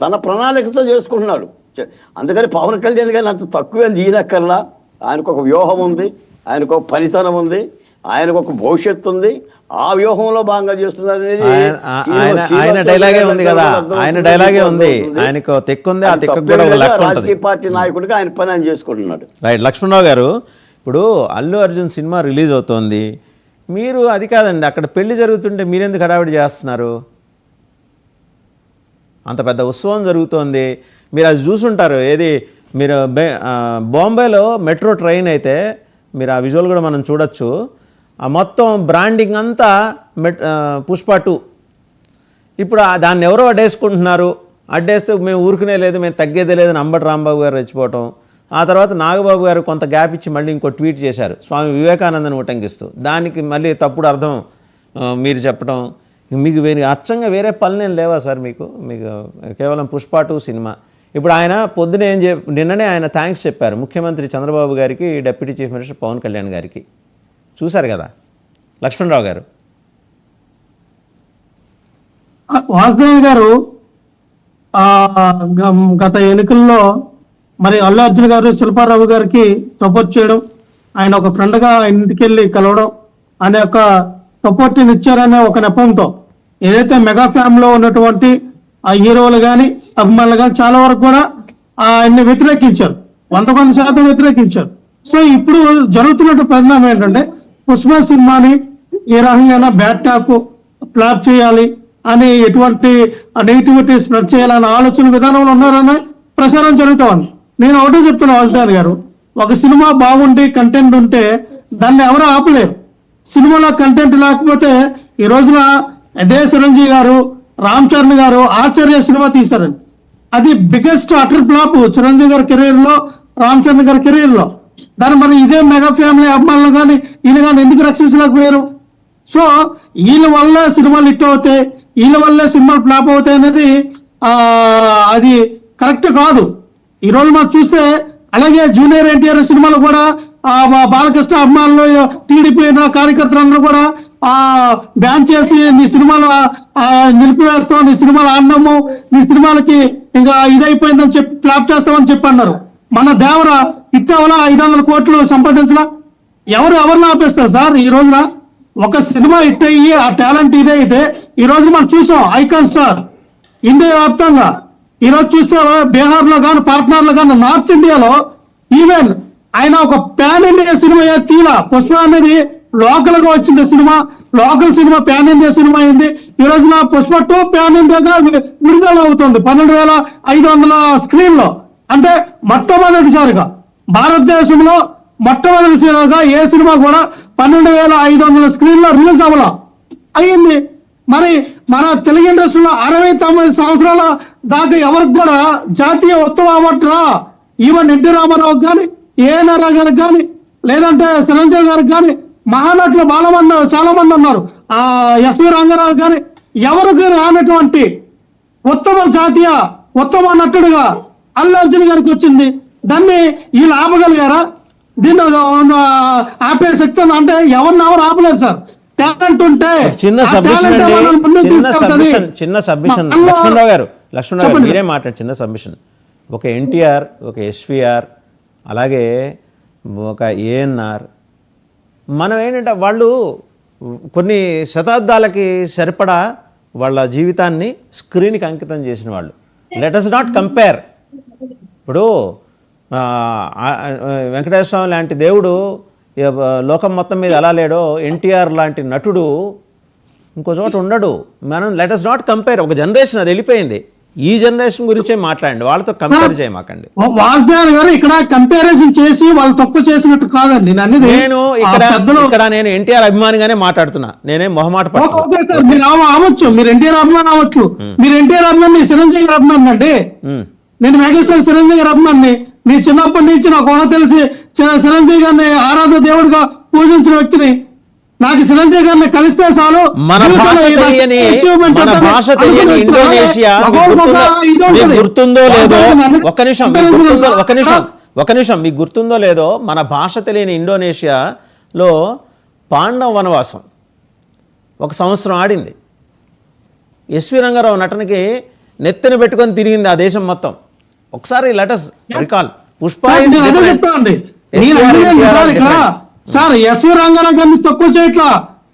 తన ప్రణాళికతో చేసుకుంటున్నాడు. అందుకని పవన్ కళ్యాణ్ గారిని అంత తక్కువే దీనక్కర్లా. ఆయనకు ఒక వ్యూహం ఉంది, ఆయనకు ఒక పనితనం ఉంది, ఆయనకు ఒక భవిష్యత్తు ఉంది. ఆ వ్యూహంలో భాగంగా చేస్తున్నారు అనేది ఆయన డైలాగే ఉంది కదా, ఆయన డైలాగే ఉంది. ఆయనకు తెక్కుంది, ఆ తెక్కు కూడా ఒక లెక్క ఉంటుంది. రాజకీయ పార్టీ నాయకుడిగా ఆయన పని ఆయన చేసుకుంటున్నాడు. రైట్. లక్ష్మణరావు గారు, ఇప్పుడు అల్లు అర్జున్ సినిమా రిలీజ్ అవుతోంది. మీరు అది కాదండి, అక్కడ పెళ్లి జరుగుతుంటే మీరెందుకు హడావిడి చేస్తున్నారు? అంత పెద్ద ఉత్సవం జరుగుతోంది, మీరు అది చూసుంటారు. ఏది మీరు బాంబేలో మెట్రో ట్రైన్ అయితే మీరు ఆ విజువల్ కూడా మనం చూడొచ్చు. ఆ మొత్తం బ్రాండింగ్ అంతా పుష్ప 2. ఇప్పుడు దాన్ని ఎవరో అడ్డేసుకుంటున్నారు. అడ్డేస్తే మేము ఊరుకునే లేదు, మేము తగ్గేదే లేదని అంబటి రాంబాబు గారు రెచ్చిపోవటం. ఆ తర్వాత నాగబాబు గారు కొంత గ్యాప్ ఇచ్చి మళ్ళీ ఇంకో ట్వీట్ చేశారు స్వామి వివేకానందని ఉటంకిస్తూ. దానికి మళ్ళీ తప్పుడు అర్థం మీరు చెప్పడం. మీకు అచ్చంగా వేరే పనులేం లేవా సార్? మీకు కేవలం పుష్ప 2 సినిమా. ఇప్పుడు ఆయన పొద్దున నిన్ననే ఆయన థ్యాంక్స్ చెప్పారు ముఖ్యమంత్రి చంద్రబాబు గారికి, deputy chief minister Pawan Kalyan గారికి. చూశారు కదా లక్ష్మణరావు గారు? వాసుదేవ్ గారు గత ఎన్నికల్లో మరి అల్లు అర్జున్ గారు శిల్పారావు గారికి సపోర్ట్ చేయడం, ఆయన ఒక ఫ్రెండ్గా ఇంటికి వెళ్ళి కలవడం అనే ఒక సపోర్ట్ని ఇచ్చారనే ఒక నెపంతో ఏదైతే మెగా ఫ్యామ్లో ఉన్నటువంటి ఆ హీరోలు కానీ అభిమానులు కానీ చాలా వరకు కూడా ఆయన్ని వ్యతిరేకించారు, 100% వ్యతిరేకించారు. సో ఇప్పుడు జరుగుతున్న పరిణామం ఏంటంటే పుష్ప సినిమాని ఏ రకంగా బ్యాడ్ టాక్ ఫ్లాప్ చేయాలి అని, ఎటువంటి నెగిటివిటీ స్ప్రెడ్ చేయాలన్న ఆలోచన విధానంలో ఉన్నారని ప్రచారం జరుగుతా ఉంది. నేను ఒకటే చెప్తున్నా వాసుదేవ్ గారు, ఒక సినిమా బాగుండి కంటెంట్ ఉంటే దాన్ని ఎవరు ఆపలేరు. సినిమాలో కంటెంట్ లేకపోతే ఈ రోజున అదే చిరంజీవి గారు, రామ్ చరణ్ గారు ఆచార్య సినిమా తీశారండి. అది బిగ్గెస్ట్ అటర్ ఫ్లాప్ చిరంజీవి గారి కెరీర్ లో, రామ్ చరణ్ గారి కెరీర్ లో. దాన్ని మరి ఇదే మెగా ఫ్యామిలీ అభిమానులు కానీ వీళ్ళు కానీ ఎందుకు రక్షించలేకపోయారు? సో వీళ్ళ వల్ల సినిమాలు హిట్ అవుతాయి, వీళ్ళ వల్లే సినిమాలు ఫ్లాప్ అవుతాయి అనేది అది కరెక్ట్ కాదు. ఈ రోజు మనం చూస్తే అలాగే జూనియర్ ఎన్టీఆర్ సినిమాలు కూడా బాలకృష్ణ అభిమానులు, టీడీపీ కార్యకర్తలందరూ కూడా బ్యాన్ చేసి నీ సినిమాలు నిలిపివేస్తాం, నీ సినిమాలు ఆడినాము, నీ సినిమాలకి ఇంకా ఇదైపోయిందని చెప్పి ఫ్లాప్ చేస్తామని చెప్పి అన్నారు. మన దేవర ఇటీవల 500 కోట్లు సంపాదించలా ఎవరిని ఆపేస్తారు సార్? ఈ రోజున ఒక సినిమా హిట్ అయ్యి ఆ టాలెంట్ ఇదే అయితే ఈ రోజు మనం చూసాం ఐకాన్ స్టార్ ఇండియా వ్యాప్తంగా. ఈ రోజు చూస్తే బీహార్ లో కానీ, పాట్నార్ లో కానీ, నార్త్ ఇండియాలో ఈవెన్ ఆయన ఒక ప్యాన్ ఇండియా సినిమా తీలా. పుష్ప అనేది లోకల్ గా వచ్చింది cinema, local cinema pan India cinema అయింది. ఈ రోజున పుష్ప 2 ప్యాన్ ఇండియాగా విడుదల అవుతుంది 12,500 స్క్రీన్ లో. అంటే మొట్టమొదటిసారిగా భారతదేశంలో మొట్టమొదటిసారిగా ఏ సినిమా కూడా 12,500 స్క్రీన్ లో రిలీజ్ అయ్యింది. మరి మన తెలుగు ఇండస్ట్రీలో 69 సంవత్సరాల దాకా ఎవరికి కూడా జాతీయ ఉత్తమ అవార్డు రా. ఈవెన్ ఎన్టీ రామారావు కానీ, ఏఎన్ఆర్ గారికి కానీ, లేదంటే చిరంజీవి గారికి కానీ, మహానటులు చాలా మంది ఉన్నారు, ఎస్వి రంగారావు కానీ, ఎవరికి రానటువంటి ఉత్తమ జాతీయ ఉత్తమ నటుడుగా అల్లు అర్జున్ గారికి వచ్చింది. దాన్ని వీళ్ళు ఆపగలిగారా? దీన్ని ఆపే శక్తి అంటే ఎవరిని ఆపలేరు సార్. టాలెంట్ ఉంటే చిన్న సబ్మిషన్ లక్ష్మణరావు గారు మీరే మాట్లాడు. చిన్న సబ్మిషన్. ఒక ఎన్టీఆర్, ఒక ఎస్విఆర్, అలాగే ఒక ఏఎన్ఆర్, మనం ఏంటంటే వాళ్ళు కొన్ని శతాబ్దాలకి సరిపడా వాళ్ళ జీవితాన్ని స్క్రీన్కి అంకితం చేసిన వాళ్ళు. Let us not compare. ఇప్పుడు వెంకటేశ్వర స్వామి లాంటి దేవుడు లోకం మొత్తం మీద ఎలా లేడో, ఎన్టీఆర్ లాంటి నటుడు ఇంకో చోట ఉండడు. మనం లెట్ us నాట్ కంపేర్. ఒక జనరేషన్ అది వెళ్ళిపోయింది, ఈ జనరేషన్ గురించే మాట్లాడండి, వాళ్ళతో కంపేర్ చేయమాకండి. వాసుదేవ్ గారు ఇక్కడ కంపారిజన్ చేసి వాళ్ళు తప్పు చేసినట్టు కాదండి. నేను ఇక్కడ నేను ఎన్టీఆర్ అభిమానిగానే మాట్లాడుతున్నా, నేనేం మొహమాట ఓకే సార్, మీరు అవ్వచ్చు, మీరు ఎన్టీఆర్ అభిమాని అవ్వచ్చు. మీరు ఎన్టీఆర్ అభిమాని, చిరంజీవి గారు అభిమాని అండి. నేను మెగాస్టార్ చిరంజీవి గారు అభిమాని. మీ చిన్నప్పటి నుంచి నాకు తెలిసి చిరంజీవి గారిని ఆరాధ దేవుడిగా పూజించిన వ్యక్తిని. నాకు చిరంజీవి గారిని కలిస్తే చాలు. మన భాష తెలియని ఇండోనేషియా గుర్తుందో లేదో, ఒక నిమిషం మీకు గుర్తుందో లేదో, మన భాష తెలియని ఇండోనేషియాలో పాండవ వనవాసం 1 సంవత్సరం ఆడింది. ఎస్వి రంగారావు నటనకి నెత్తిన పెట్టుకొని తిరిగింది ఆ దేశం మొత్తం. ఒకసారి లెటస్ రికాల్. పుష్ప చెప్పండి సార్, ఎస్వి రంగారావు గారిని తక్కువ చేయట్లా.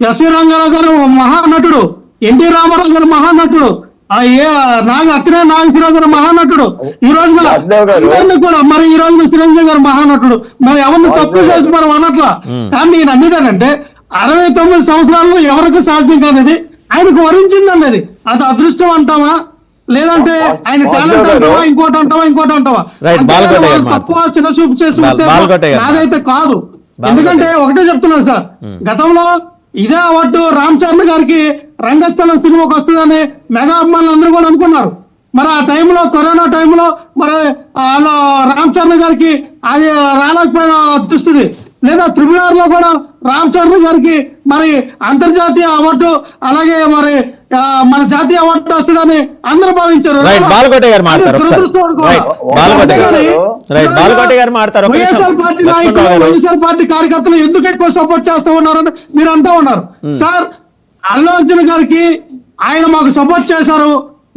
ఎస్వి రంగారావు గారు మహానటుడు, ఎన్టీ రామారావు గారు మహానటుడు, అక్కడే నాగేశ్వరరావు గారు మహానటుడు. ఈ రోజున కూడా మరి ఈ రోజున చిరంజీవి గారు మహానటుడు. మరి ఎవరిని తక్కువ చేసి మనం అనట్లా. కానీ నేను అన్నిదేనంటే 69 సంవత్సరాల్లో ఎవరికి సాధ్యం కాదు ఇది. ఆయనకు వరించిందండి అది. అది అదృష్టం అంటావా, లేదంటే ఆయన టాలెంట్ అంటావా, ఇంకోటి అంటావా Right, అంటే బాలకోట గారు వాళ్ళు తక్కువ చిన్న చూపు చేసి బాలకోట గారు నాదైతే కాదు. ఎందుకంటే ఒకటే చెప్తున్నాను సార్, గతంలో ఇదే అవార్డు రామ్ చరణ్ గారికి రంగస్థలం సినిమాకి వస్తుందని మెగా అభిమానులు అందరూ కూడా అనుకున్నారు. మరి ఆ టైంలో, కరోనా టైంలో మరి అలా రామ్ చరణ్ గారికి అది రాలేకపోయిన దుస్థితి. లేదా RRR లో కూడా రామ్ చరణ్ గారికి మరి అంతర్జాతీయ అవార్డు, అలాగే మరి మన జాతీయ అవార్డు వస్తుందని అందరూ భావించారు. బాలకోట గారు మాట్లాడతారు. వైఎస్ఆర్ పార్టీ నాయకులు, వైఎస్ఆర్ పార్టీ కార్యకర్తలు ఎందుకు ఎక్కువ సపోర్ట్ చేస్తూ ఉన్నారని మీరు అంటూ ఉన్నారు. సార్, అల్లు అర్జున్ గారికి ఆయన మాకు సపోర్ట్ చేశారు.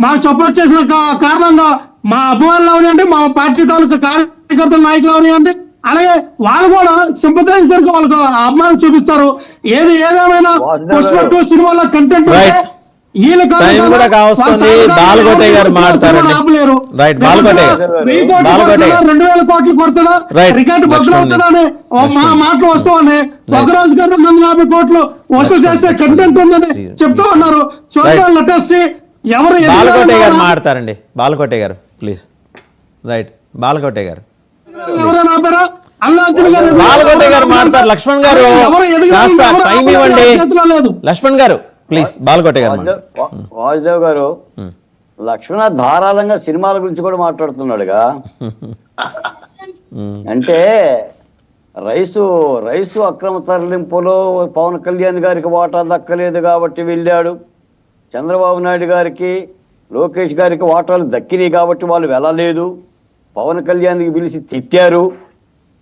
మాకు సపోర్ట్ చేసిన కారణంగా మా అభిమానులు అవనివ్వండి, మా పార్టీ తాలూకు కార్యకర్తల నాయకులు అవనివ్వండి, అలాగే వాళ్ళు కూడా సింపథైజర్ గా వాళ్ళకు అభిమానం చూపిస్తారు. ఏదేమైనా పుష్ప 2 సినిమాలో కంటెంట్ బాలకోట గారు మాట్లాడతారండి. 2000 కోట్లు కొడుతుందా, రికార్డు బదులవుతుందా అని మాటలు వస్తూ ఉన్నాయి. బొగ్గరాజు గారు 250 కోట్లు వసూలు చేస్తే కంటెంట్ ఉందని చెప్తూ ఉన్నారు. చూద్దాం, లెటెస్ట్ ఎవరు బాలకోట గారు మాట్లాడతారండి. బాలకోట గారు ప్లీజ్. రైట్, బాలకోట గారు ఎవరైనా ఆపారా? అల్లు అర్జున్ గారు బాలకోట గారు మాట్లాడతారు. లక్ష్మణ్ గారు కాస్త టైం ఇవ్వండి. లక్ష్మణ్ గారు ప్లీజ్. బాలకోట గారు వాసుదేవ్ గారు, లక్ష్మణ ధారాళంగా సినిమాల గురించి కూడా మాట్లాడుతున్నాడుగా. అంటే రైసు అక్రమ తరలింపులో పవన్ కళ్యాణ్ గారికి వాటా దక్కలేదు కాబట్టి వెళ్ళాడు. చంద్రబాబు నాయుడు గారికి, లోకేష్ గారికి వాటాలు దక్కినాయి కాబట్టి వాళ్ళు వెళ్ళలేదు. పవన్ కళ్యాణ్కి పిలిచి తిట్టారు,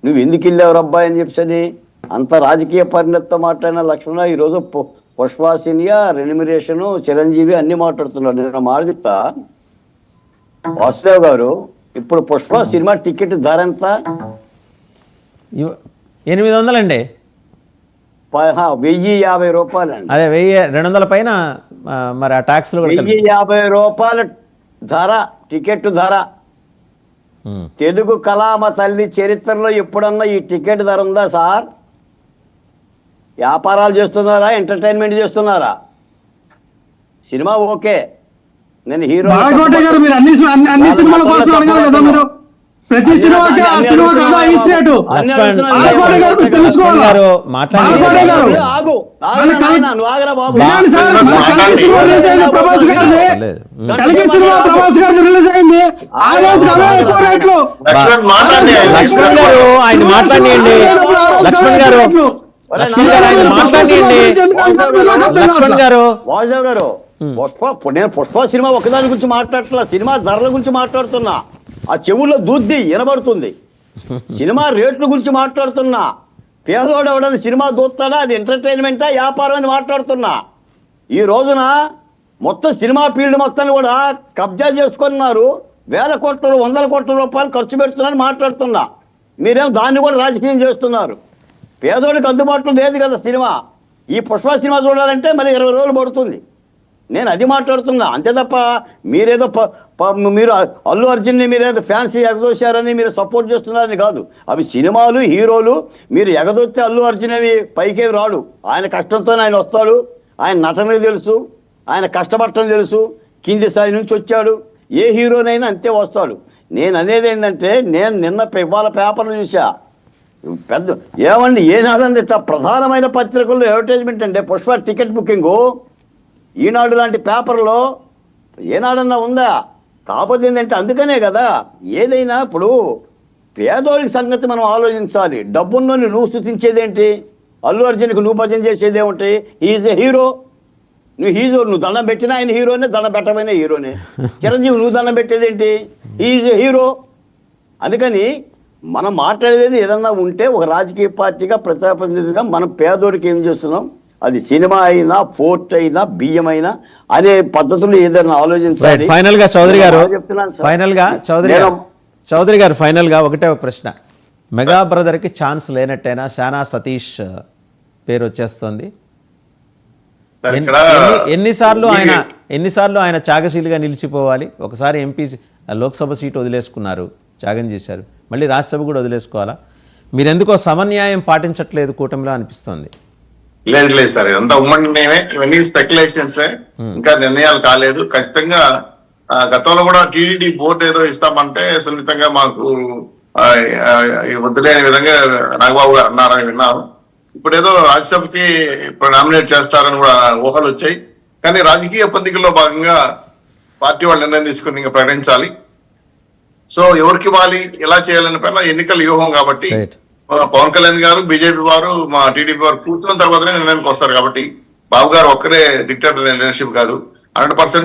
నువ్వు ఎందుకు వెళ్ళావు అబ్బాయి అని చెప్పని. అంత రాజకీయ పరిణతితో మాట్లాడిన లక్ష్మణ ఈరోజు పుష్ప సినిమా రెమ్యునరేషను, చిరంజీవి అన్ని మాట్లాడుతున్నాడు. నేను మాట చెప్తా వాసుదేవ్ గారు, ఇప్పుడు పుష్ప సినిమా టికెట్ ధర ఎంత? 800 అండి. 1050 రూపాయలండి. అదే 1200 పైన మరి ఆ ట్యాక్స్లు 1050 రూపాయల ధర, టికెట్ ధర. తెలుగు కళామ తల్లి చరిత్రలో ఎప్పుడన్నా ఈ టికెట్ ధర ఉందా సార్? వ్యాపారాలు చేస్తున్నారా, ఎంటర్టైన్మెంట్ చేస్తున్నారా? సినిమా ఓకే, నేను హీరో గారు మీరు అన్ని సినిమాల కోసం అడగాలి కదా. మీరు ప్రతి సినిమాకి ఆ సినిమాకి అదా ఈస్టేట్ తెలుసుకోవాలి. ప్రభాస్ గారిని కలిగి సినిమా ప్రభాస్ గారిని రిలీజ్ అయింది. ఆ రోజు అవే ఎక్కువ రేట్లు. లక్ష్మణ్ గారు ఆయన మాట్లాడండి. లక్ష్మణ్ గారు ఆయన మాట్లాడండి. లక్ష్మణ్ గారు, వాసుదేవ్ గారు, నేను పుష్ప సినిమా ఒకదాని గురించి మాట్లాడట్లా, సినిమా ధరల గురించి మాట్లాడుతున్నా. ఆ చెవుల్లో దూద్ది వినబడుతుంది. సినిమా రేట్ల గురించి మాట్లాడుతున్నా. పేదోడు ఎవడని సినిమా దూస్తాడా, అది ఎంటర్టైన్మెంటా, వ్యాపారం అని మాట్లాడుతున్నా. ఈ రోజున మొత్తం సినిమా ఫీల్డ్ మొత్తాన్ని కూడా కబ్జా చేసుకున్నారు. 1000 కోట్లు 100 కోట్ల రూపాయలు ఖర్చు పెడుతున్నారని మాట్లాడుతున్నా. మీరేమో దాన్ని కూడా రాజకీయం చేస్తున్నారు. పేదోడికి అందుబాటులో లేదు కదా సినిమా. ఈ పుష్ప సినిమా చూడాలంటే మరి 20 రోజులు పడుతుంది. నేను అది మాట్లాడుతున్నా. అంతే తప్ప మీరేదో మీరు అల్లు అర్జున్ని మీరేదో ఫ్యాన్సీ ఎగదోశారని మీరు సపోర్ట్ చేస్తున్నారని కాదు. అవి సినిమాలు, హీరోలు. మీరు ఎగదొస్తే అల్లు అర్జున్ అవి పైకే రాడు. ఆయన కష్టంతోనే ఆయన వస్తాడు. ఆయన నటనకు తెలుసు, ఆయన కష్టపడటం తెలుసు. కింది స్థాయి నుంచి వచ్చాడు. ఏ హీరోనైనా అంతే వస్తాడు. నేను అనేది ఏంటంటే, నేను ఇవాళ పేపర్లు చూసా, పెద్ద ఏమండి ఏనాడండి ఇట్లా ప్రధానమైన పత్రికల్లో అడ్వర్టైజ్మెంట్ అంటే పుష్ప టికెట్ బుకింగు. ఈనాడు లాంటి పేపర్లో ఏనాడన్నా ఉందా? కాకపోతే ఏంటంటే అందుకనే కదా ఏదైనా ఇప్పుడు పేదోళ్ళకి సంగతి మనం ఆలోచించాలి. డబ్బున్నోని నువ్వు సూచించేదేంటి? అల్లు అర్జున్కి నువ్వు భజన చేసేదేమిటి? Is a hero. నువ్వు దండం పెట్టినా ఆయన హీరోనే, దండం పెట్టమైన హీరోనే. చిరంజీవి నువ్వు దండం పెట్టేదేంటి? Is a hero. అందుకని మనం మాట్లాడేది ఏదన్నా ఉంటే ఒక రాజకీయ పార్టీగా, ప్రజాప్రతినిధిగా మనం పేదోడికి ఏం చేస్తున్నాం, అది సినిమా అయినా, పోర్ట్ అయినా, బియ్యం అయినా అనే పద్ధతులు ఏదైనా ఆలోచించాలి. ఫైనల్ గా చౌదరి గారు, ఫైనల్ గా ఒకటే ఒక ప్రశ్న. మెగా బ్రదర్కి ఛాన్స్ లేనట్టేనా? శానా సతీష్ పేరు వచ్చేస్తుంది. ఎన్నిసార్లు ఆయన త్యాగశీలిగా నిలిచిపోవాలి? ఒకసారి ఎంపీ లోక్సభ సీటు వదిలేసుకున్నారు, త్యాగం చేశారు. మళ్ళీ రాజ్యసభ కూడా వదిలేసుకోవాలా? మీరెందుకో సమన్యాయం పాటించట్లేదు కూటమిలో అనిపిస్తోంది. లేదు లేదు సార్, ఇదంతా ఉమ్మడి నిర్ణయమే, ఇవన్నీ స్పెక్యులేషన్స్, ఇంకా నిర్ణయాలు కాలేదు. ఖచ్చితంగా గతంలో కూడా టీడీడీ బోర్డు ఏదో ఇస్తామంటే సున్నితంగా మాకు వద్దులేని విధంగా నాగబాబు గారు అన్నారని విన్నాను. ఇప్పుడు ఏదో రాజ్యసభకి ఇప్పుడు నామినేట్ చేస్తారని కూడా ఊహలు వచ్చాయి. కానీ రాజకీయ పొందికల్లో భాగంగా పార్టీ వాళ్ళు నిర్ణయం తీసుకుని ఇంకా ప్రకటించాలి. సో ఎవరికి ఇవ్వాలి, ఎలా చేయాలని పైన ఎన్నికల వ్యూహం కాబట్టి Right. పవన్ కళ్యాణ్ గారు, బీజేపీ వారు, మా టీడీపీ వారు కూర్చున్న తర్వాతనే నిర్ణయానికి వస్తారు. కాబట్టి బాబు గారు ఒక్కరే డిక్టేటర్ లీడర్షిప్ కాదు, 100%